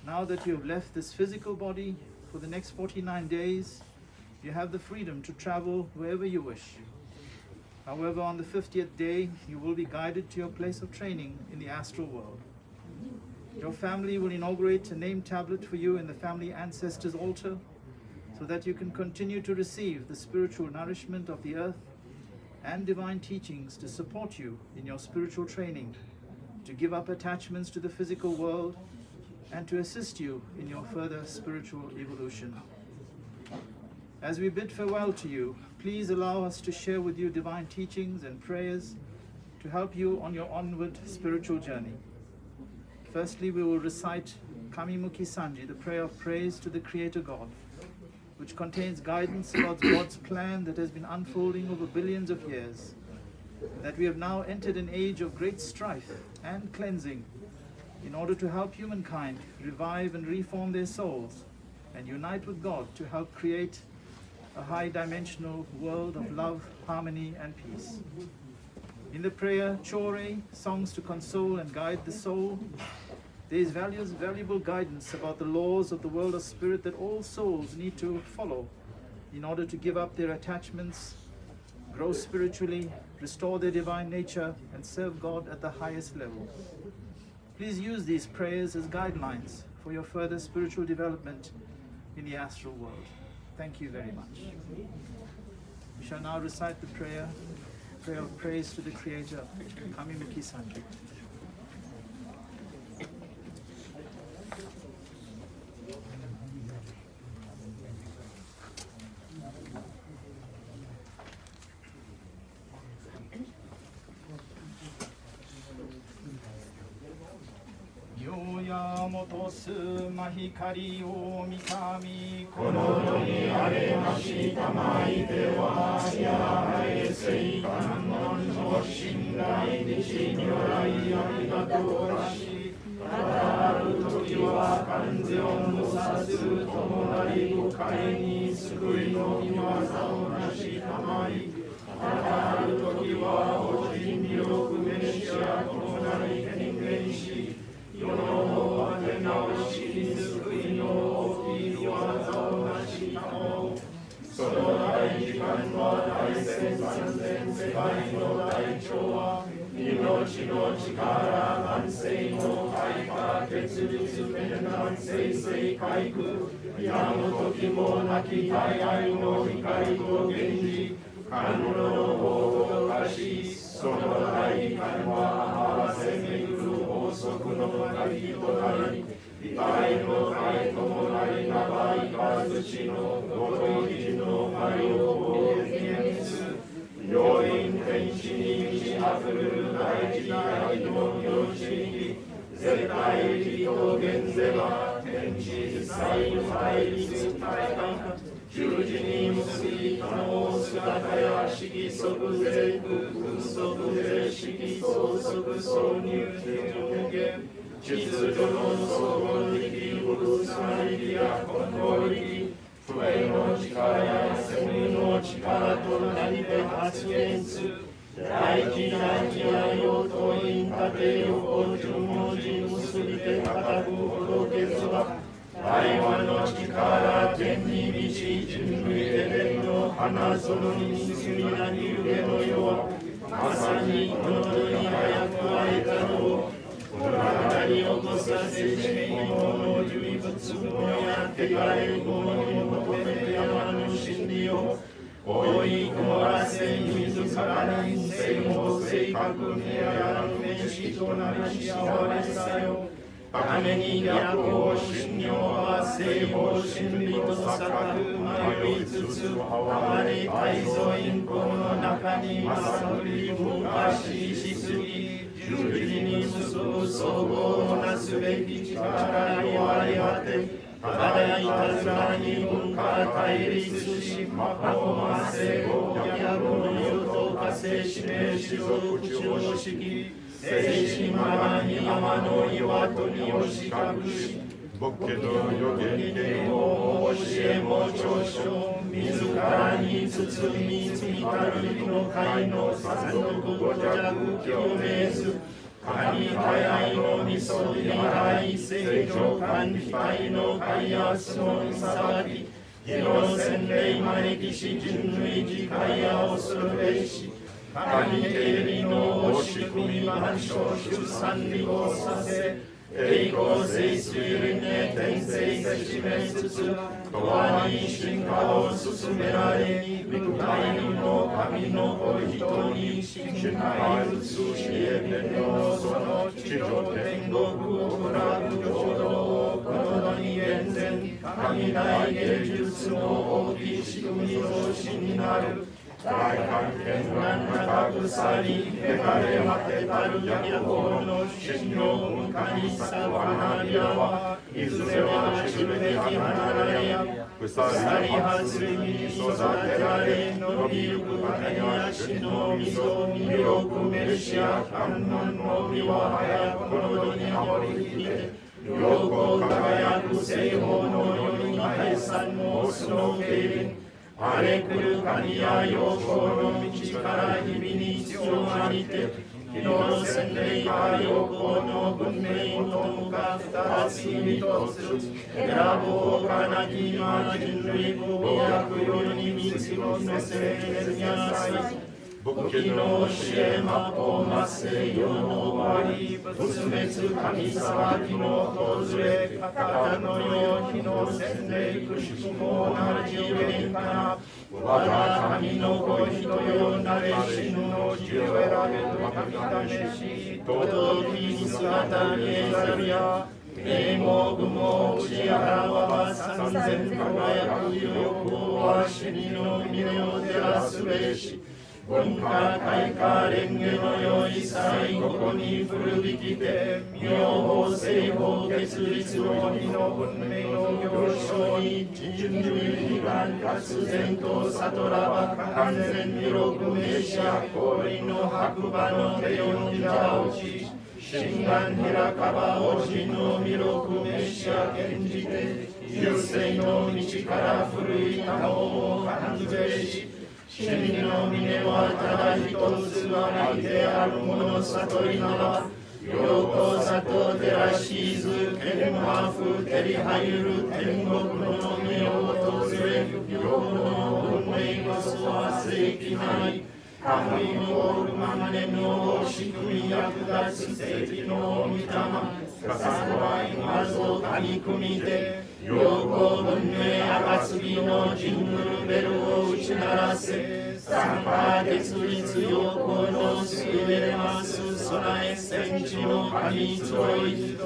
Speaker 11: now that you have left this physical body for the next 49 days, you have the freedom to travel wherever you wish. However, on the 50th day, you will be guided to your place of training in the astral world. Your family will inaugurate a name tablet for you in the family ancestors' altar so that you can continue to receive the spiritual nourishment of the earth and divine teachings to support you in your spiritual training, to give up attachments to the physical world, and to assist you in your further spiritual evolution. As we bid farewell to you, please allow us to share with you divine teachings and prayers to help you on your onward spiritual journey. Firstly, we will recite Kamimuki Sanji, the prayer of praise to the Creator God, which contains guidance about God's plan that has been unfolding over billions of years, that we have now entered an age of great strife and cleansing in order to help humankind revive and reform their souls and unite with God to help create a high-dimensional world of love, harmony, and peace. In the prayer, Chore, songs to console and guide the soul, there is valuable guidance about the laws of the world of spirit that all souls need to follow in order to give up their attachments, grow spiritually, restore their divine nature, and serve God at the highest level. Please use these prayers as guidelines for your further spiritual development in the astral world. Thank you very much. We shall now recite the prayer of praise to the Creator, Kamimuki Sanji. Yoyamotosu mahikari o mikami kono ni aremashita maite wa yahaesei kanon no shinrai deshi 如来ありがとうなし、またある時は完全を無さす友なり深いに救いの御業をなしたまい、またある時はお人力メシア友なり変幻し、世の果て直しに救いの大きい御業をなしたも、その大時間は大千三千世界の大長は、命の力万世の開花結実面南生成開空、やむ時もなき大愛の光と源氏、甘露の法を化し、その大時間は合わせめぐる法則の鍵となり、異界の愛ともなりなばいかずしのご当人の愛を現実、要因天使に満ち溢れる大時代の領地に、絶対義と現世は天地一切の対立大感、十字に結び可能姿や色即税空即税色相即挿入上限、秩序の総合力、無差力や根動力、笛の力やセミの力となりて発言する。大気大気や用途因縦横順文字結びて固くほどけずは、大和の力天に満ち人類エデンの花園に進みなに湯気の世は、まさにこの世に早く会えたのを、物語起こさせし物の唯物もやってかれるものに求めて山の真理を、追い込ませ自らに性も正確にやるべしとなり幸せさよ。ために逆を信用は正法真理と錯覚迷いつつ、あまり大蔵因果の中に勝り昔しすぎ、十字に結ぶ総合なすべき力に割り当て、ただいたずらに文化対立し、パフォーマンスを逆の優等化性指名し属地を敷き、静止ままに山の岩戸に押し隠し、
Speaker 6: 僕の予言で
Speaker 11: も教えも長所、自らに包みつみたる日の会の三毒五弱清めず、神大愛のみそり大成長官機体の開発の裁き、日の洗礼招きし人類自戒や恐るべし、神経理の仕組み万象出産利をさせ、栄光聖水ね転生せしめつつ、永遠に進化を進められ、肉体の神のお人に進化移すしえてのその地上天国をくらぶ浄土をこのに厳然、神大芸術の大きい仕組みのしになる。大観見難なく腐り、汚れ果てたる逆法の真の文化に咲く花びらは、いずれは散るべき花々や、腐りはずに育てられ、伸びゆく種や死の溝によく召しや観音の実は早くこの世に降りてきて、陽光輝く西方の世に解散のオスの経輪、荒れくる神や陽光の道から日々に必要ありて、日の洗礼か陽光の文明とか二つに一つ、選ぼうかなき今人類ご役よに導のせれにゃさい。僕の教えまこませ世の終わり、仏滅神裁きの訪れ、方のよう日の洗礼くしくも同じゆえかな。我が神のご人よなれ死ぬの地を選べる神試し、届き姿見えざるや、名目雲打ちあらば三千輝く陽光は死にの峰を照らすべし、
Speaker 9: 文化開花蓮華の良い際ここに古びきて妙法正法決立の二の文明の行商に人類悲願かつ善と悟らば完全に六名者氷の白馬の手をにたうち心願開かばおじの弥勒名者現じて流星の道から古い玉を完成し真理の峰はただ一つは相手あるもの悟りなら陽光里照らしず剣魔風照り入る天国の目を訪れ世の運命こそは正規ない神のまねの仕組み役立つ正規の御霊笠は今ぞ神組みで陽光文明暁のジングルベルを打ち鳴らせ三波月立陽光の優れます備え戦地の神集い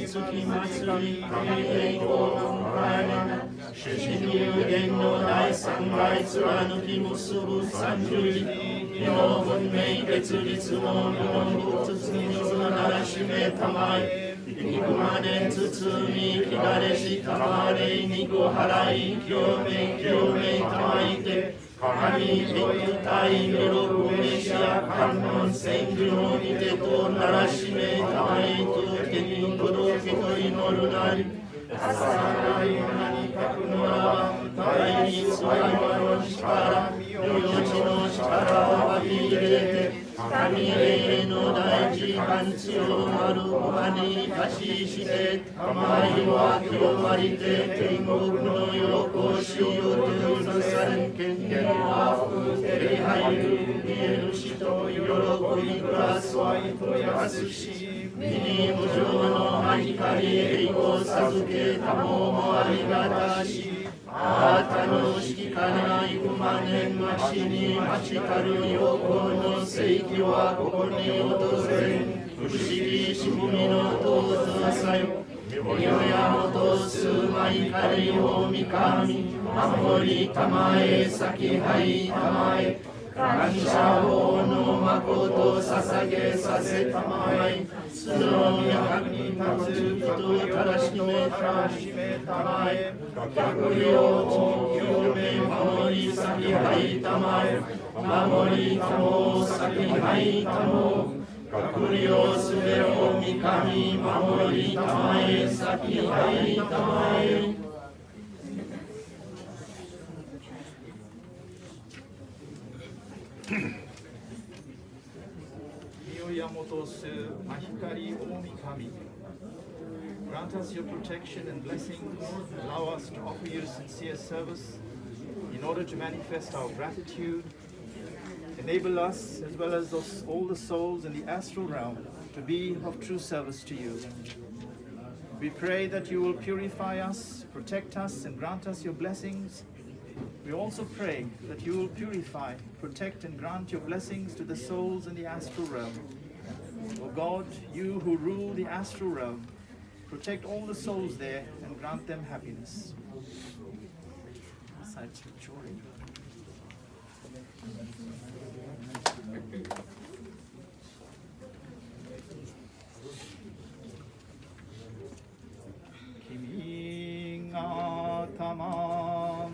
Speaker 9: 月祭り栄光の前新入言の第三代貫き結ぶ三十里日の文明決立の日の一つ水ならしめたまえ肉まで包みきがれしたまれ肉払い清めたまいて神一体六名者観音千住の御手とならしめたまえと手に届けと祈るなり朝ない何かくのら大につわの力命の力を浴び入れて神への大事感強まる場に貸しして玉いは清まりて天国の陽光しようと許されん権限は風照り入る見える人喜び暮らす愛と安し身に無常の間光栄光授けたももありがたしあたの式かない馬年増しに待ちかる陽光の世紀はここに訪れ不思議仕組みのどうぞさよよやもとすまいかりを三神守りたまえ先はいたまえ感謝法の誠捧げさせたまえその宮に立つ人たらしめたまえ百両を清め守り先はいたまえ守りたも先はいたも閣僚すべを三神守りたまえ先はいたまえ
Speaker 11: Grant us your protection and blessings. Allow us to offer you sincere service in order to manifest our gratitude. Enable us, as well as all the souls in the astral realm, to be of true service to you. We pray that you will purify us, protect us, and grant us your blessings. We also pray that you will purify, protect, and grant your blessings to the souls in the astral realm. O God, you who rule the astral realm, protect all the souls there and grant them happiness. Kimi ga tamam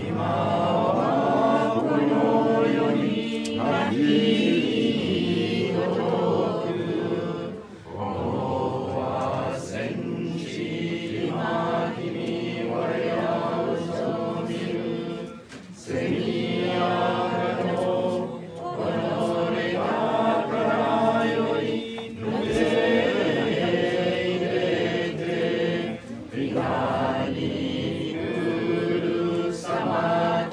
Speaker 11: ima kono yori naki Sama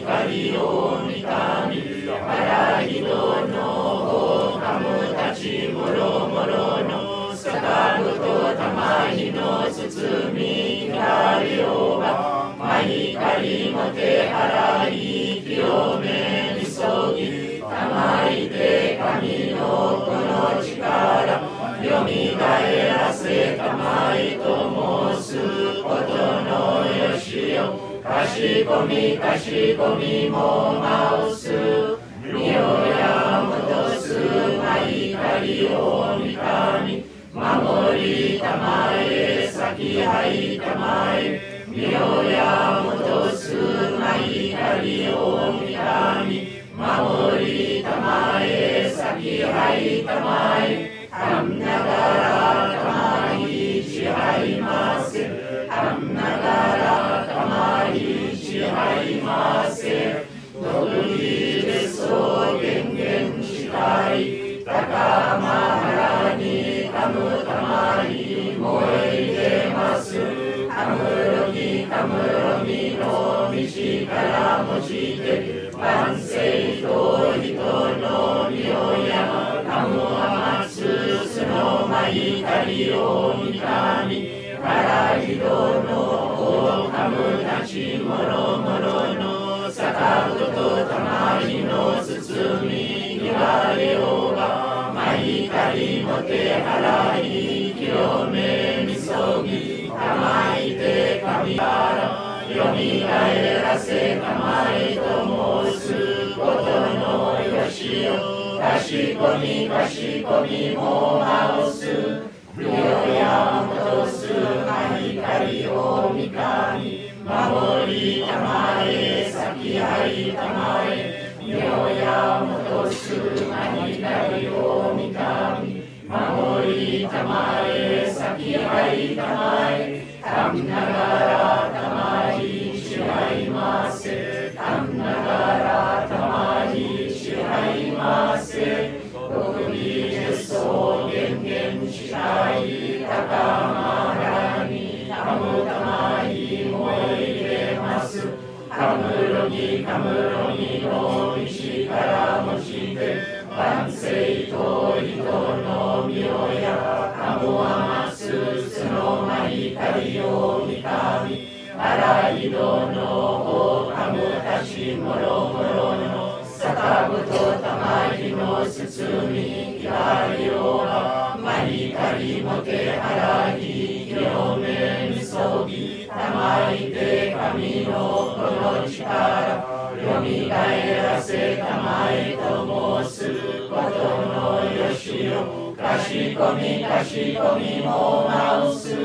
Speaker 9: 光を見たみ、腹人のしこみかしこみもまおすみよやもとすまいかりおみかみ守りたまえ先はいたまえみよやもとすまいかりおみかみ守りたまえ先はいたまえかんながらたまり支配ませかんながらたまり支配ませ独自でそう権限したい高まらにかむたまに燃え出ますかむろぎかむろみの道からもして万世と人の身をやかむは松すのまいかりをみかみからひどのおかむたちもろもろのさかことたまりの包み言われようがまいかりもてはらい清めみそぎたまいて神からよみがえらせたまえと申すことのよしよかしこみかしこみもまおすみよやもとすまいかりおみかみ守りたまえ先はいたまえみよやもとすまいかりおみかみ守りたまえ先はいたまえかんながらたまり支配ませかんながらたまり支配ませ独自でそう権限したい高まらにかむたまに燃え出ますかむろぎかむろぎの道からもして万世と人の身をやかむはますすのまいかりをみかみあらいどのおかむたちもろもろのさかぶとたまりの包みきわりようがまいかりもてはらい清めみそぎたまいて神のこの力よみがえらせたまえと申すことのよしよかしこみかしこみもまおす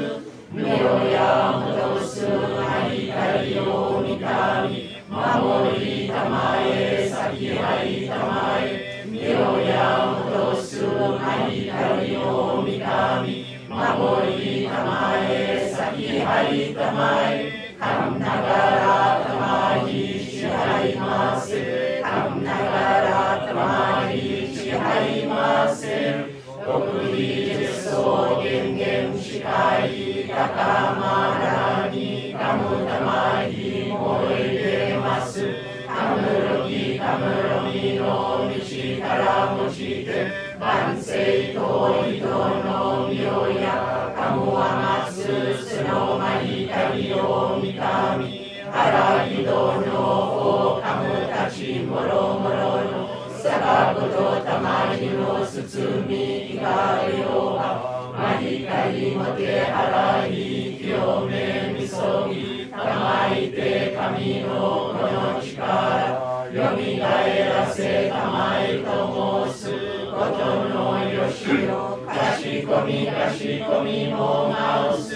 Speaker 9: みよやもとすまいかりおみかみ守りたまえ先はいたまえみよやもとすまいかりおみかみ守りたまえ先はいたまえかんながらたまり支配ませかんながらたまり支配ませ独自でそう権限したい高まらにかむたまに燃え出ますかむろぎかむろみの道からもして万世と人の身をやかむはますすのまいかりをみかみあらひどのおかむたちもろもろのさかことたまりの包みいかれようがまいかりもてはらい清めみそぎたまいて神のこの力よみがえらせたまえと申すことのよしよかしこみかしこみもまおす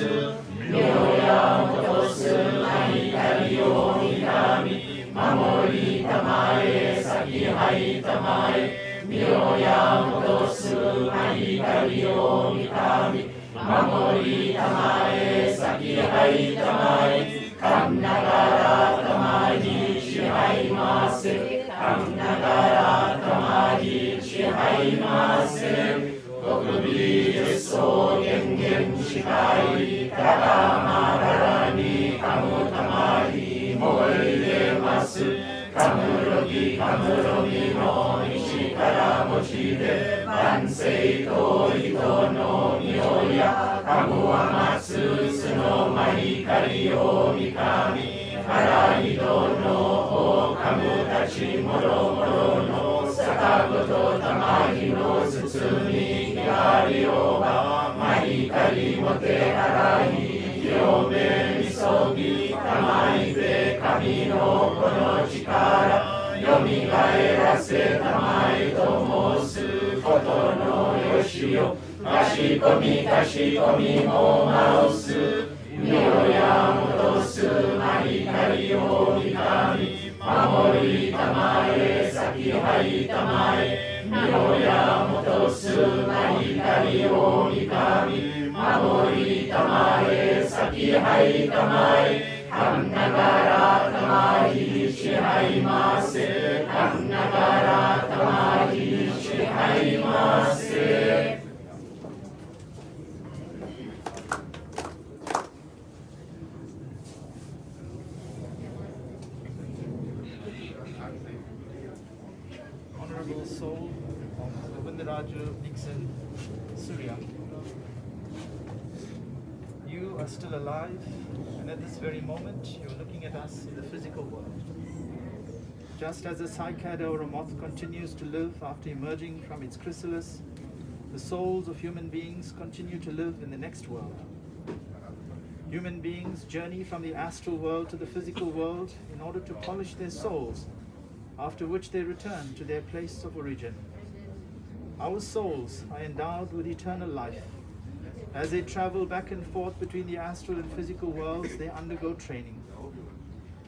Speaker 9: みよやもとすまいかりおみかみ守りたまえ先はいたまえみよやもとすまいかりおみかみ守りたまえ先はいたまえかんながらたまに支配ませかんながらたまに支配ませ独自でそう権限したい高まらにかむたまに燃え出ますかむろぎかむろぎの道からもして万世と人の身をやかむはますすのまいかりをみかみからいどのおかむたちもろもろのさかことたまりの包みきわりようがまいかりもてはらい清めみそぎたまいて神
Speaker 1: 力よみがえらせたまえと申すことのよしよかしこみもまおすみよや戻すまりかりをみかみ守りたまえ先はいたまえみよや戻すまりかりをみかみ守りたまえ先はいたまえかんながらたまい支配ませかんながらたまい支配ませ
Speaker 11: Honorable soul of Govindaraju Nixon Surya. You are still alive, and at this very moment you're looking at us in the physical world. Just as a cicada or a moth continues to live after emerging from its chrysalis, the souls of human beings continue to live in the next world. Human beings journey from the astral world to the physical world in order to polish their souls, after which they return to their place of origin. Our souls are endowed with eternal life. As they travel back and forth between the astral and physical worlds, they undergo training.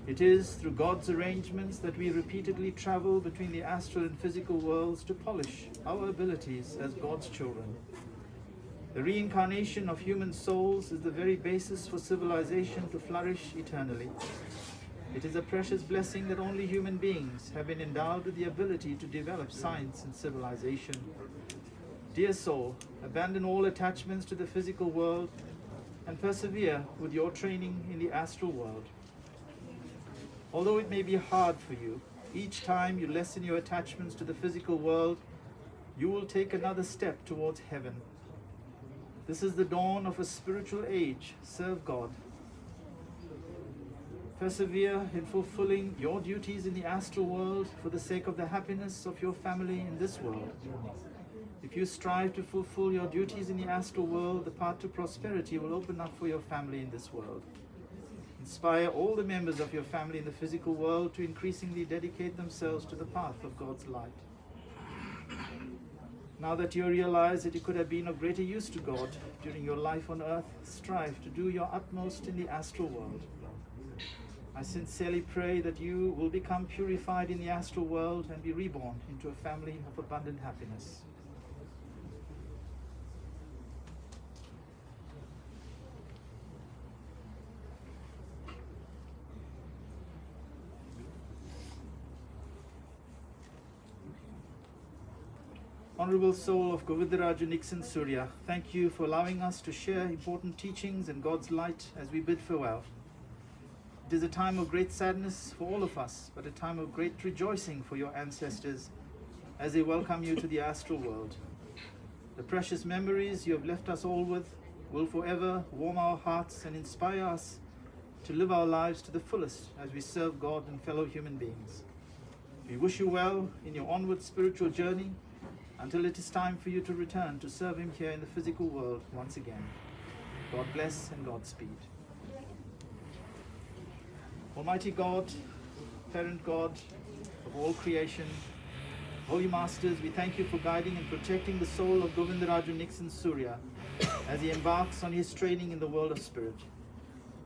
Speaker 11: It is through God's arrangements that we repeatedly travel between the astral and physical worlds to polish our abilities as God's children. The reincarnation of human souls is the very basis for civilization to flourish eternally. It is a precious blessing that only human beings have been endowed with the ability to develop science and civilization. Dear soul, abandon all attachments to the physical world and persevere with your training in the astral world. Although it may be hard for you, each time you lessen your attachments to the physical world, you will take another step towards heaven. This is the dawn of a spiritual age. Serve God. Persevere in fulfilling your duties in the astral world for the sake of the happiness of your family in this world. If you strive to fulfill your duties in the astral world, the path to prosperity will open up for your family in this world. Inspire all the members of your family in the physical world to increasingly dedicate themselves to the path of God's light. Now that you realize that you could have been of greater use to God during your life on earth, strive to do your utmost in the astral world. I sincerely pray that you will become purified in the astral world and be reborn into a family of abundant happiness. Honorable soul of Govindaraju Nixon Surya, thank you for allowing us to share important teachings and God's light as we bid farewell. It is a time of great sadness for all of us, but a time of great rejoicing for your ancestors as they welcome you to the astral world. The precious memories you have left us all with will forever warm our hearts and inspire us to live our lives to the fullest as we serve God and fellow human beings. We wish you well in your onward spiritual journey until it is time for you to return to serve Him here in the physical world once again. God bless and Godspeed. Almighty God, Parent God of all creation, Holy Masters, we thank you for guiding and protecting the soul of Govindaraju Nixon Surya as he embarks on his training in the world of spirit.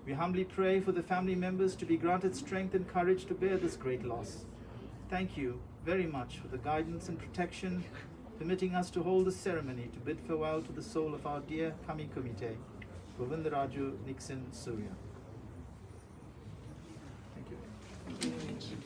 Speaker 11: We humbly pray for the family members to be granted strength and courage to bear this great loss. Thank you very much for the guidance and protection, permitting us to hold this ceremony to bid farewell to the soul of our dear Kami Kumite, Govindaraju Nixon Surya. Thank you.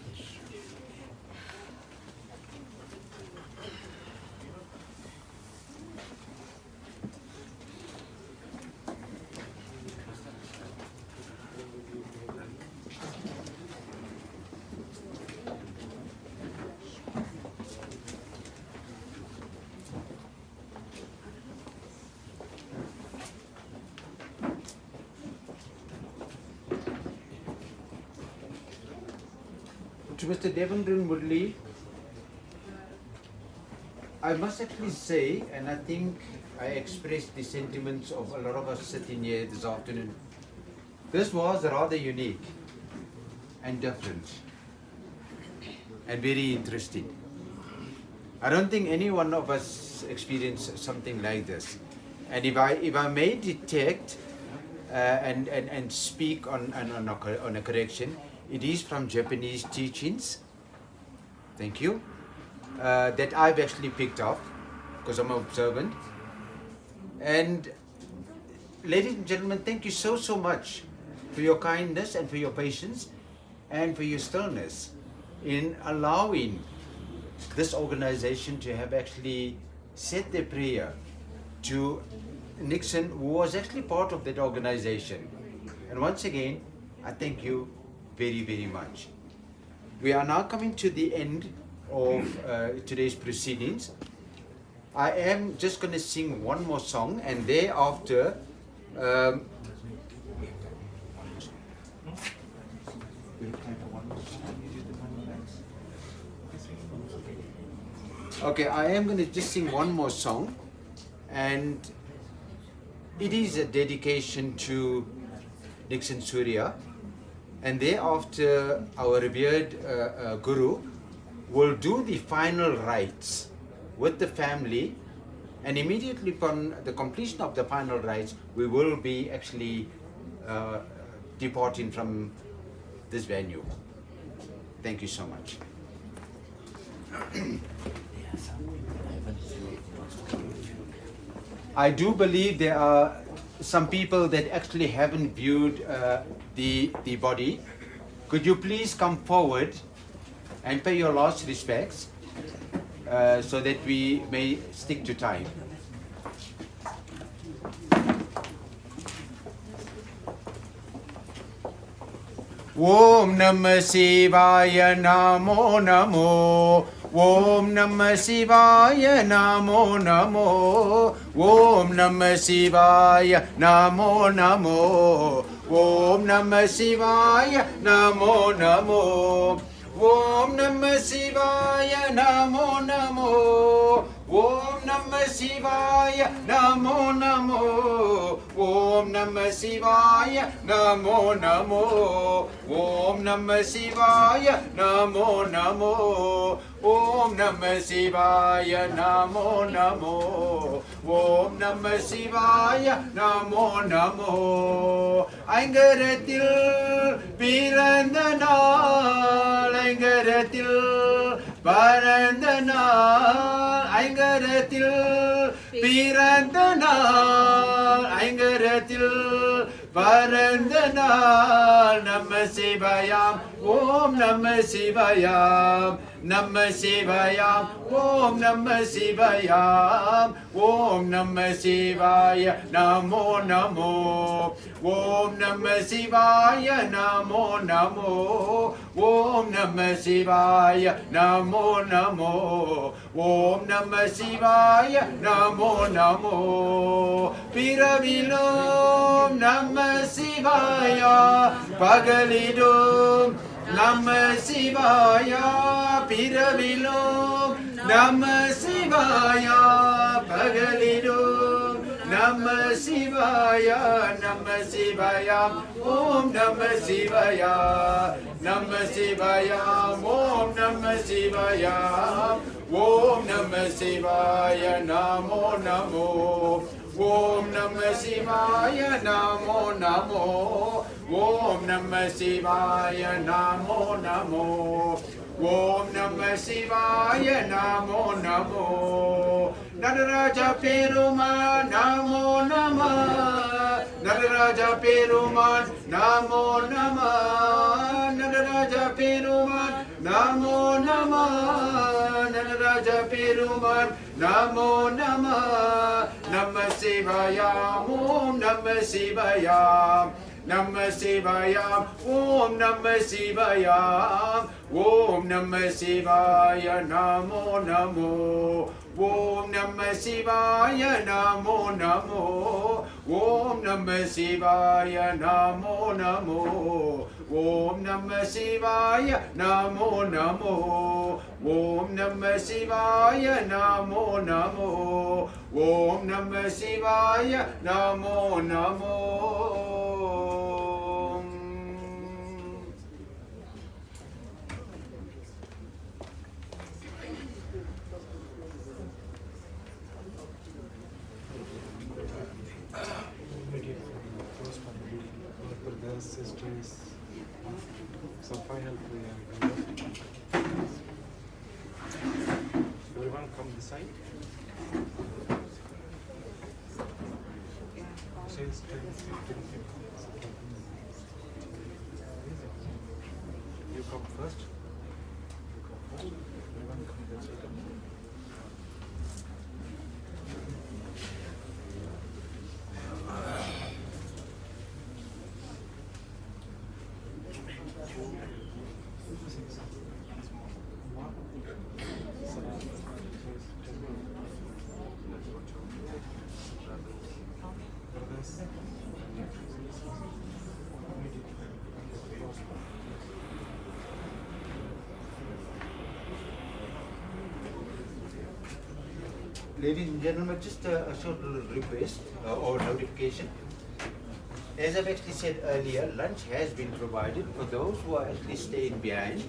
Speaker 7: To Mr. Devendran Murli, I must actually say, and I think I expressed the sentiments of a lot of us sitting here this afternoon, this was rather unique and different. and very interesting. I don't think any one of us experienced something like this. And if I may detect and speak on a correction, it is from Japanese teachings. Thank you. That I've actually picked up because I'm observant. And ladies and gentlemen, thank you so much for your kindness and for your patience and for your stillness in allowing this organization to have actually said their prayer to Nixon, who was actually part of that organization. And once again, I thank you very much. We are now coming to the end of today's proceedings. I am just going to sing one more song, and thereafter okay, I am going to just sing one more song, and it is a dedication to Nixon Sooriah, and thereafter our revered Guru will do the final rites with the family, and immediately upon the completion of the final rites, we will be actually departing from this venue. Thank you so much. I do believe there are some people that actually haven't viewed the body. Could you please come forward and pay your last respects so that we may stick to time. Om Namah Shivaya Namo Namo. Om Namah Shivaya Namo Namo. Om Namah Shivaya Namo Namo. Om Namah Shivaya Namo Namo. Om Namah Shivaya Namo Namo. Om Namah Shivaya Namo Namo. Om Namah Shivaya Namo Namo. Om Namah Shivaya Namo Namo. Om Namah Shivaya Namo Namo. Om Namah Shivaya Namo Namo. Aingarathil pirandha naal, aingarathil parandha naal, aingarathil pirandha naal, aingarathil parandha naal. Namah Shivaya, Om Namah Shivaya, Namah Shivaya, Om Namah Shivaya, Om Namah Shivaya Namo Namo. Om Namah Shivaya Namo Namo. Om Namah Shivaya Namo Namo. Om Namah Shivaya Namo Namo. Piravilum Namah Shivaya, Pagalidum Namah Shivaya, Piravilum Namah Shivaya, Pagalidum Namah Shivaya, Namah Shivaya, Om Namah Shivaya, Namah Shivaya, Om Namah Shivaya, Om Namah Shivaya Namo Namo. Om Namah Shivaya Namo Namo. Om Namah Shivaya Namo Namo. Om Namah Shivaya Namo Namo. Nadaraja Perumal Namo Namah. Nadaraja Perumal Namo Namah. Nadaraja Perumal Namo Namah. Nadaraja Perumal Namo Namah. Namah Shivaya, Om Namah Shivaya. Namah Shivaya, Om Namah Shivaya. Om Namah Shivaya Namo Namo. Om Namah Shivaya Namo Namo. Om Namah Shivaya Namo Namo. Om Namah Shivaya Namo Namo. Om Namah Shivaya Namo Namo. Om Namah Shivaya Namo Namo.
Speaker 2: Everyone come this side. Says 10, 15. You come first. You come first. Everyone come that side.
Speaker 7: Ladies and gentlemen, just a short little request or notification. As I've actually said earlier, lunch has been provided. For those who are actually staying behind,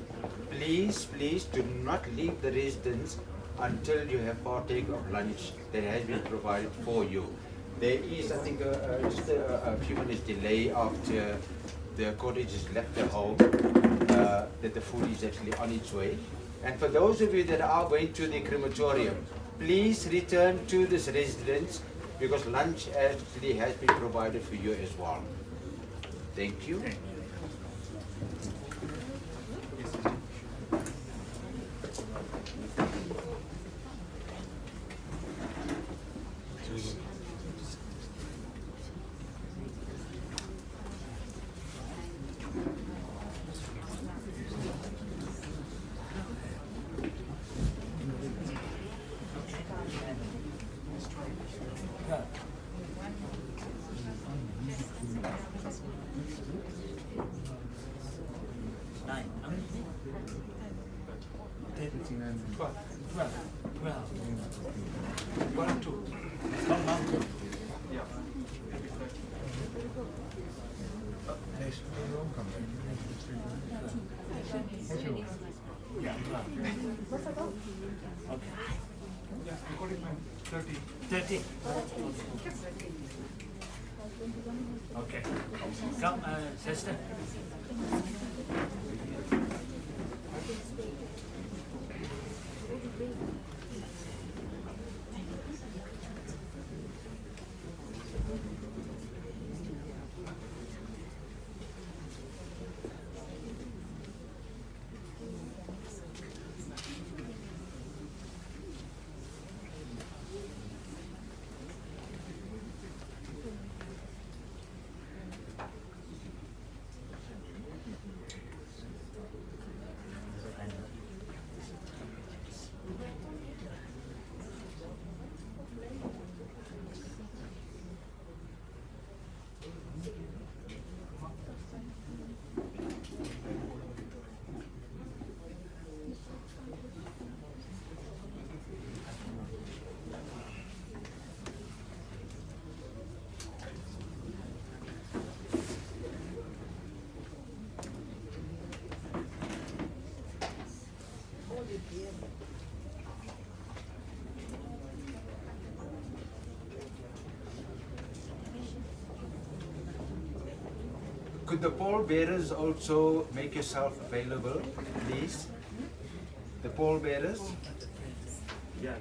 Speaker 7: please do not leave the residence until you have partake of lunch that has been provided for you. There is, I think, just a few minutes delay after the cottage has left the home, that the food is actually on its way. And for those of you that are going to the crematorium, please return to this residence because lunch actually has been provided for you as well. Thank you.
Speaker 9: Okay. Come, sister. Could the pallbearers also make yourself available, please? The pallbearers? Yeah.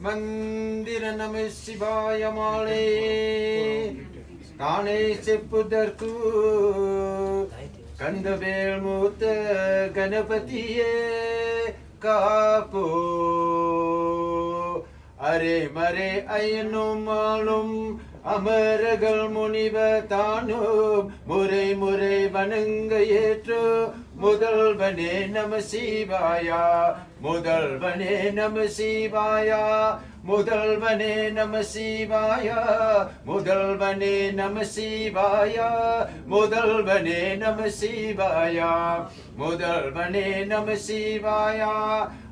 Speaker 7: மந்திர நம சிவாய மாலே தானே செப்புதற்கு கந்தவேல் மூத்த கணபதியே காப்போ array மரே ஐயனும் மாலும் அமரர்கள் முனிவர் தானும் முறை முறை வணங்க ஏற்று முதல்வனே நம சிவாயா முதல்வனே நம சிவாயா முதல்வனே நம சிவாயா முதல்வனே நம சிவாயா முதல்வனே நம சிவாயா முதல்வனே நம சிவாயா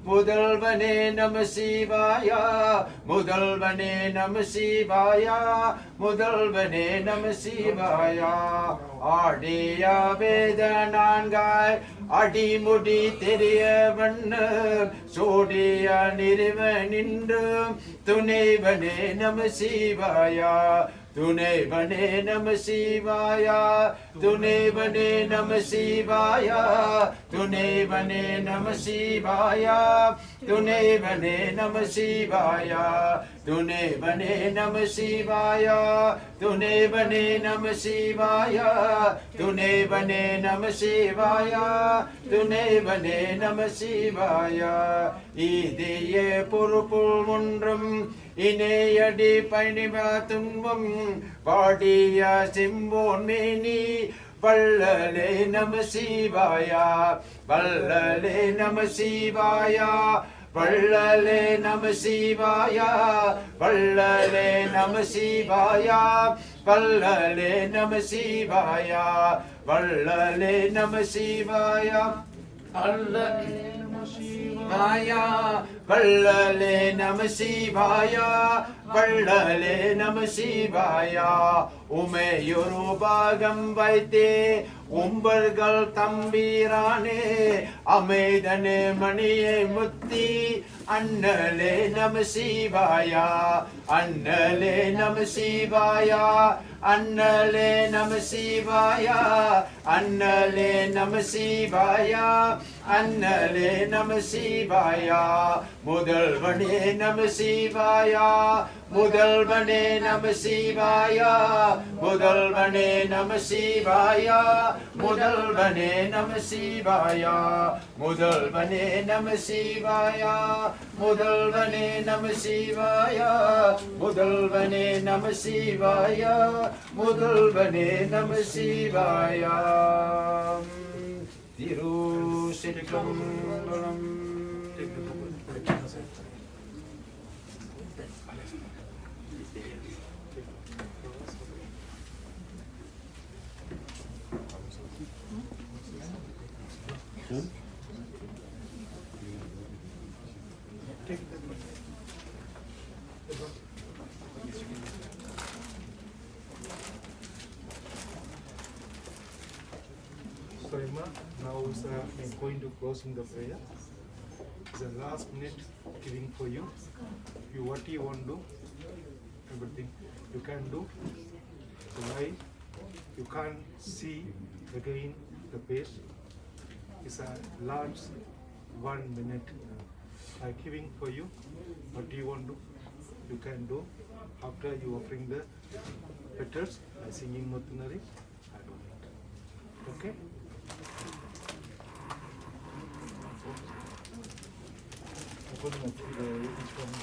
Speaker 7: முதல்வனே நம சிவாயா முதல்வனே நம சிவாயா முதல்வனே நம சிவாயா ஆடிய வேத நான்காய் அடிமுடி தெரிய வண்ண சோடிய நிறுவ நின்று துணைவனே நம சிவாயா துணைவனே நம சிவாயா துணைவனே நம சிவாயா துணைவனே நம சிவாயா துணைவனே நம சிவாயா துணைவனே நம சிவாயா துணைவனே நம சிவாயா துணைவனே நம சிவாயா துணைவனே நம சிவாயா இதே பொறுப்புள் ஒன்றும் இணையடி பணிவ துன்பம் பாடிய செம்போன் மேனி வள்ளலே நம சிவாயா வள்ளலே நம சிவாயா வள்ளலே நம சிவாயா வள்ளலே நம சிவாயா வள்ளலே நம சிவாயா வள்ளலே நம சிவாயா வள்ளலே நம சிவாயா வள்ளலே நம சிவாயா வள்ளலே நம சிவாயா உமையொரு பாகம் வைத்தே உம்பர்கள் தம்பீரானே அமைதனே மணியை முத்தி அண்ணலே நம சிவாயா அண்ணலே நம சிவாயா அண்ணலே நம சிவாயா அண்ணலே நம சிவாயா அண்ணலே நம சிவாயா முதல்வனே நம சிவாயா முதல்வனே நம சிவாயா முதல்வனே நம சிவாயா முதல்வனே நம சிவாயா முதல்வனே நம சிவாயா முதல்வனே நம சிவாயா முதல்வனே நம சிவாயா முதல்வனே நம சிவாயா திருச்சிற்றம்பலம்.
Speaker 2: So Emma, now I'm going to closing the prayer. It's the last minute giving for you. What you want to do, everything you can do. Why you can't see again the page. It's a last 1 minute. I'm giving for you. What do you want to do? You can do. After you offering the petals, by singing Mutunari, I don't need. Okay? Open up each one of the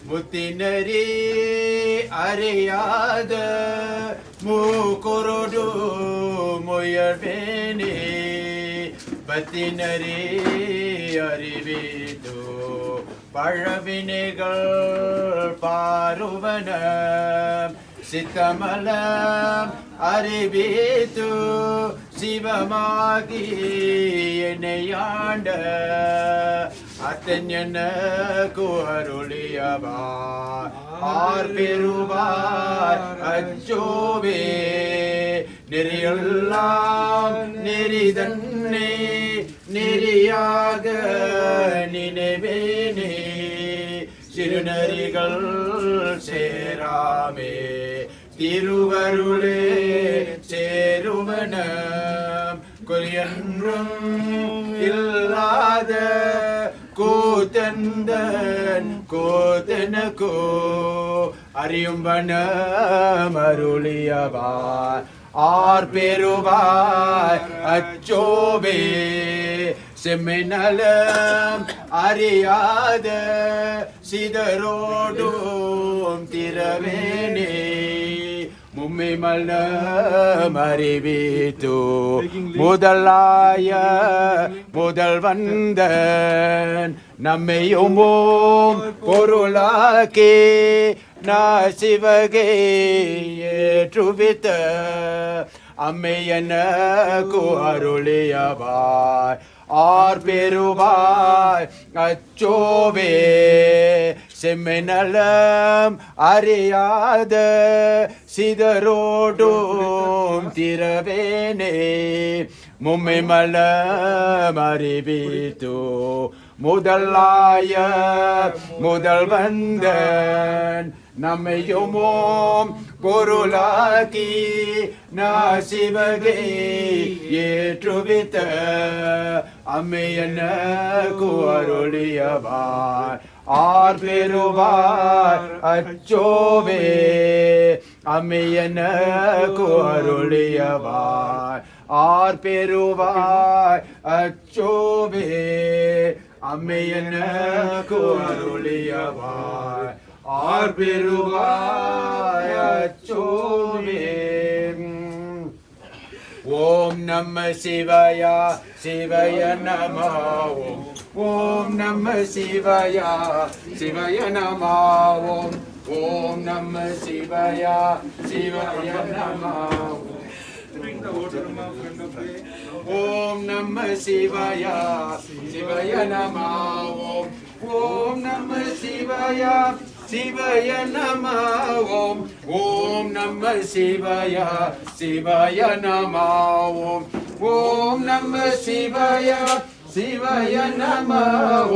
Speaker 7: புத்தினரே அறியாத
Speaker 12: Mukurudu Muyarbini Batinari Arivitu Paravinigal Paruvanam Sitamalam Arivitu Sivamagi Eneyanda Atanyana Kuaruliyava Arperuvar Ajove Niriyallam Niridanne Niriyaga Ninevene Sirunarigal Serame Tiruvarule Seruvanam Kuriyanrum Illada Kutandan Kutanako Ariyumbana Maruliyava Arperuvar Achobe Seminalam Ariyada Sidarodum Tiravene Mummimalna Marivitu Mudalaya Mudalvandan Nammeyumum Porulake Nasivage Truvita Ammeyana Kuaruliyava Arperuvar Achove Seminalam Ariyada Sidarodum Tiravene Mummimalam Arivitu Mudalaya Mudalvandan Nammeyumum Porulaki Nasivage Yetruvita Ammeyana Kuaruliyava Arperuvar Achove Ammeyana Kuaruliyava Arperuvar Achove Ammeyana Kuaruliyava Arperuvar Achove Om Namah Shivaya Shivaya Namah Om Namah Shivaya Shivaya Namah Om Namah Shivaya Shivaya Namah Om Namah Shivaya Shivaya Namah Om Namah Shivaya Shivaya Namah Om Namah Shivaya Shivaya Namah Om Namah Shivaya Shivaya Namah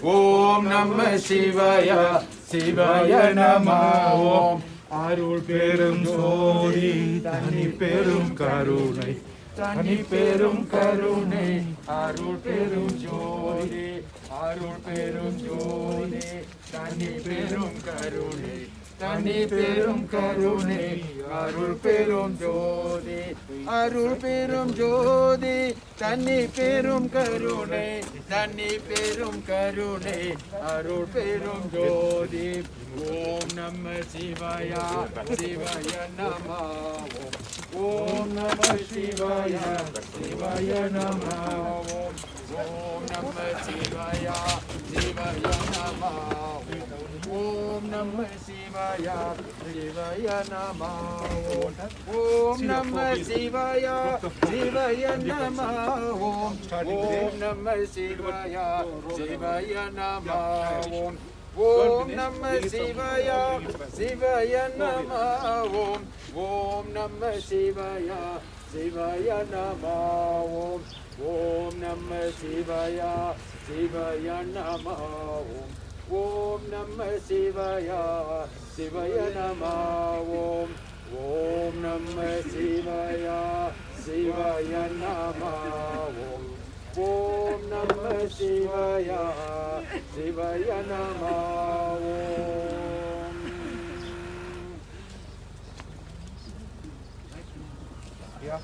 Speaker 12: Om Namah Shivaya Shivaya Namah Arul Perum Sodi Tani Perum Karunai Tani Perum Karunai Arul Perum Jodi Arul Perum Jodi Tani Perum Karunai Tani Perum Karunai Arul Perum Jodi Arul Perum Jodi Tani Perum Karunai Tani Perum Karunai Arul Perum Jodi Om Namah Shivaya Shivaya Namah Om Namah Shivaya Shivaya Namah Om Namah Shivaya Shivaya Namah Om Namah Shivaya Shivaya Namah Om Namah Shivaya Shivaya Namah Om Namah Shivaya Shivaya Namah Om Namah Shivaya Shivaya Namah Om Namah Shivaya Shivaya Namah Om Namah Shivaya Shivaya Namah Om Namah Shivaya Shivaya Namah Om Namah Shivaya Shivaya Namah Om Namah Shivaya Shivaya Namah Yeah.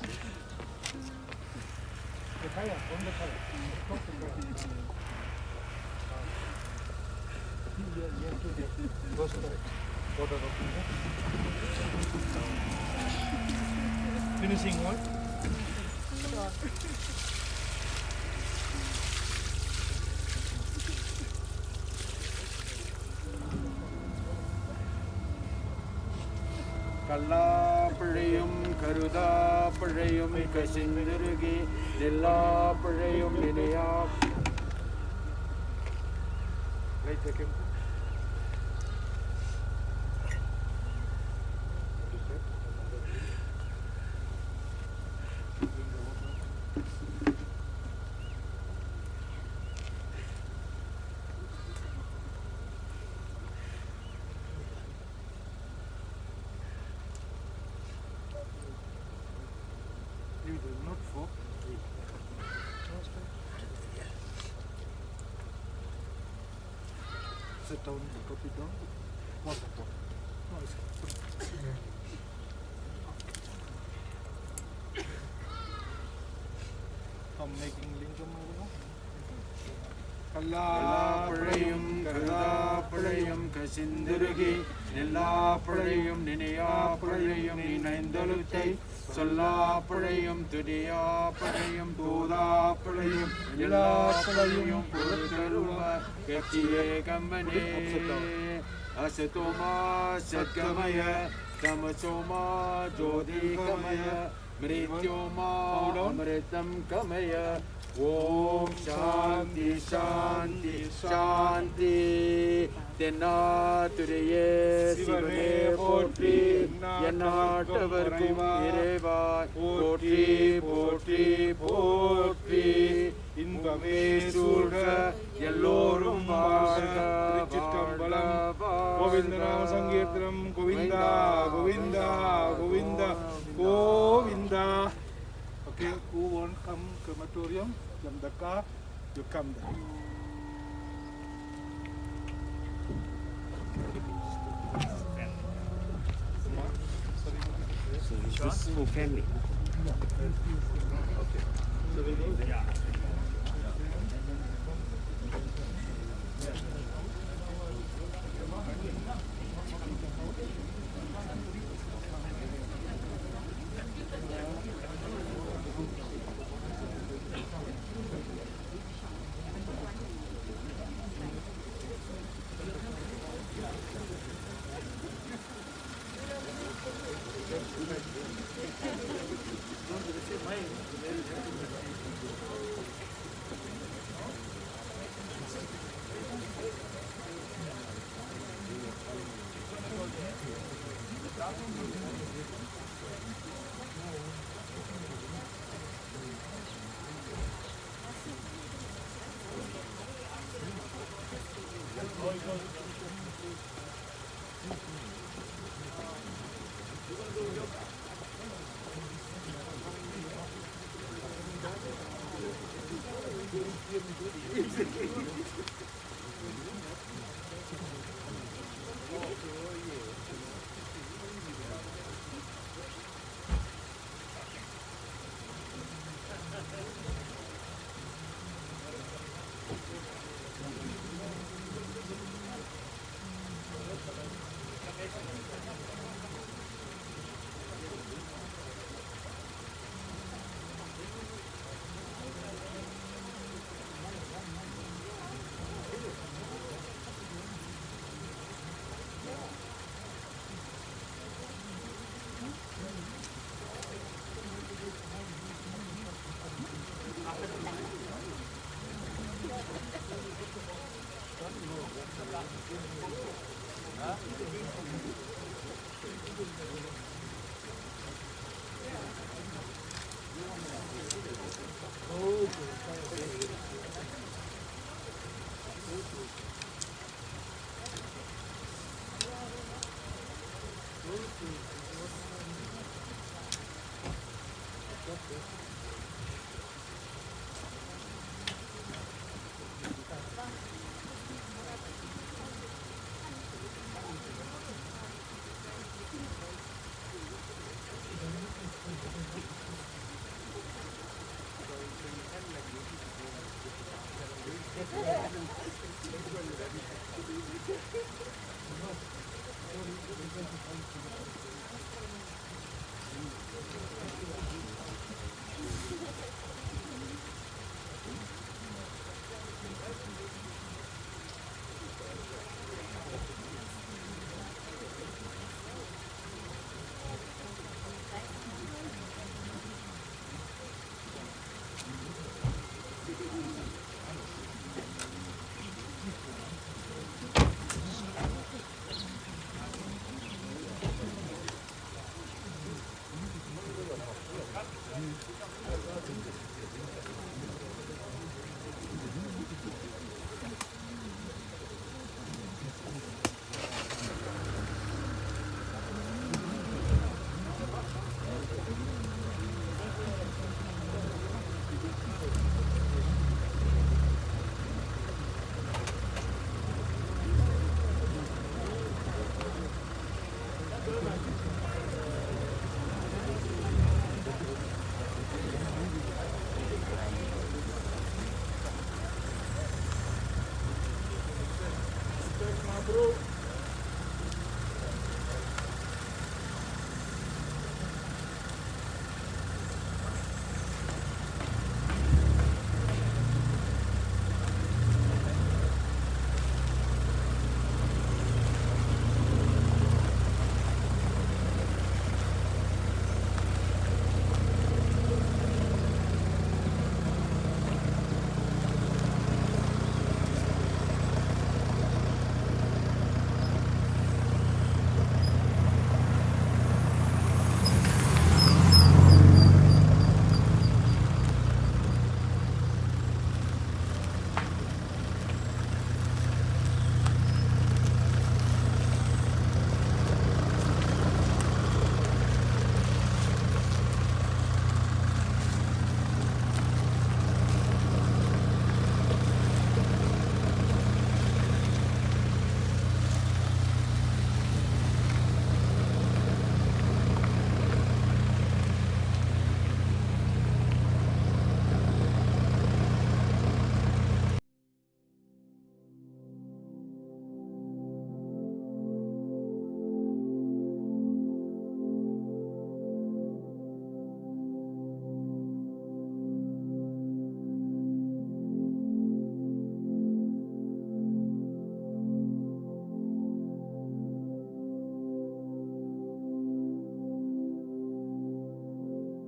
Speaker 2: Order of finishing one.
Speaker 12: கல்லாப்பழையும் கருதாப்பழையும் கசிந்திருகி நெல்லாப்பழையும் நினையா
Speaker 2: Right, take him. Not four. Sit down, drop it down. One more. No, it's I'm making lingam now.
Speaker 12: கல்லாப்பழையும் கருதாப்பழையும் கசிந்திருகி நெல்லாப்பழையும் நினையாப்பழையும் நினைந்தழுத்தை சொல்லாப்பழையும் துடியாப்பழையும் தூதாப்பழையும் எல்லாப்பழையும் பொறுத்தருவ கட்சியே கம்பனே அசதோமா சத்கமய தமசோமா ஜோதிகமய மிருத்யோமா அமிர்தம் கமய ஓம் சாந்தி சாந்தி சாந்தி தென்னாதுரையே சிவனே போற்றி எந்நாட்டவர்க்கும் இறைவா போற்றி போற்றி போற்றி இன்பமே சூழ்க எல்லோரும் வாழ்க
Speaker 2: சிற்றம்பலம் கோவிந்த நாம சங்கீர்த்தனம் Govinda Govinda Govinda Govinda. Okay, who won't come crematorium? Jam Daka, you come there.
Speaker 3: So is this for family?
Speaker 2: Okay. So we need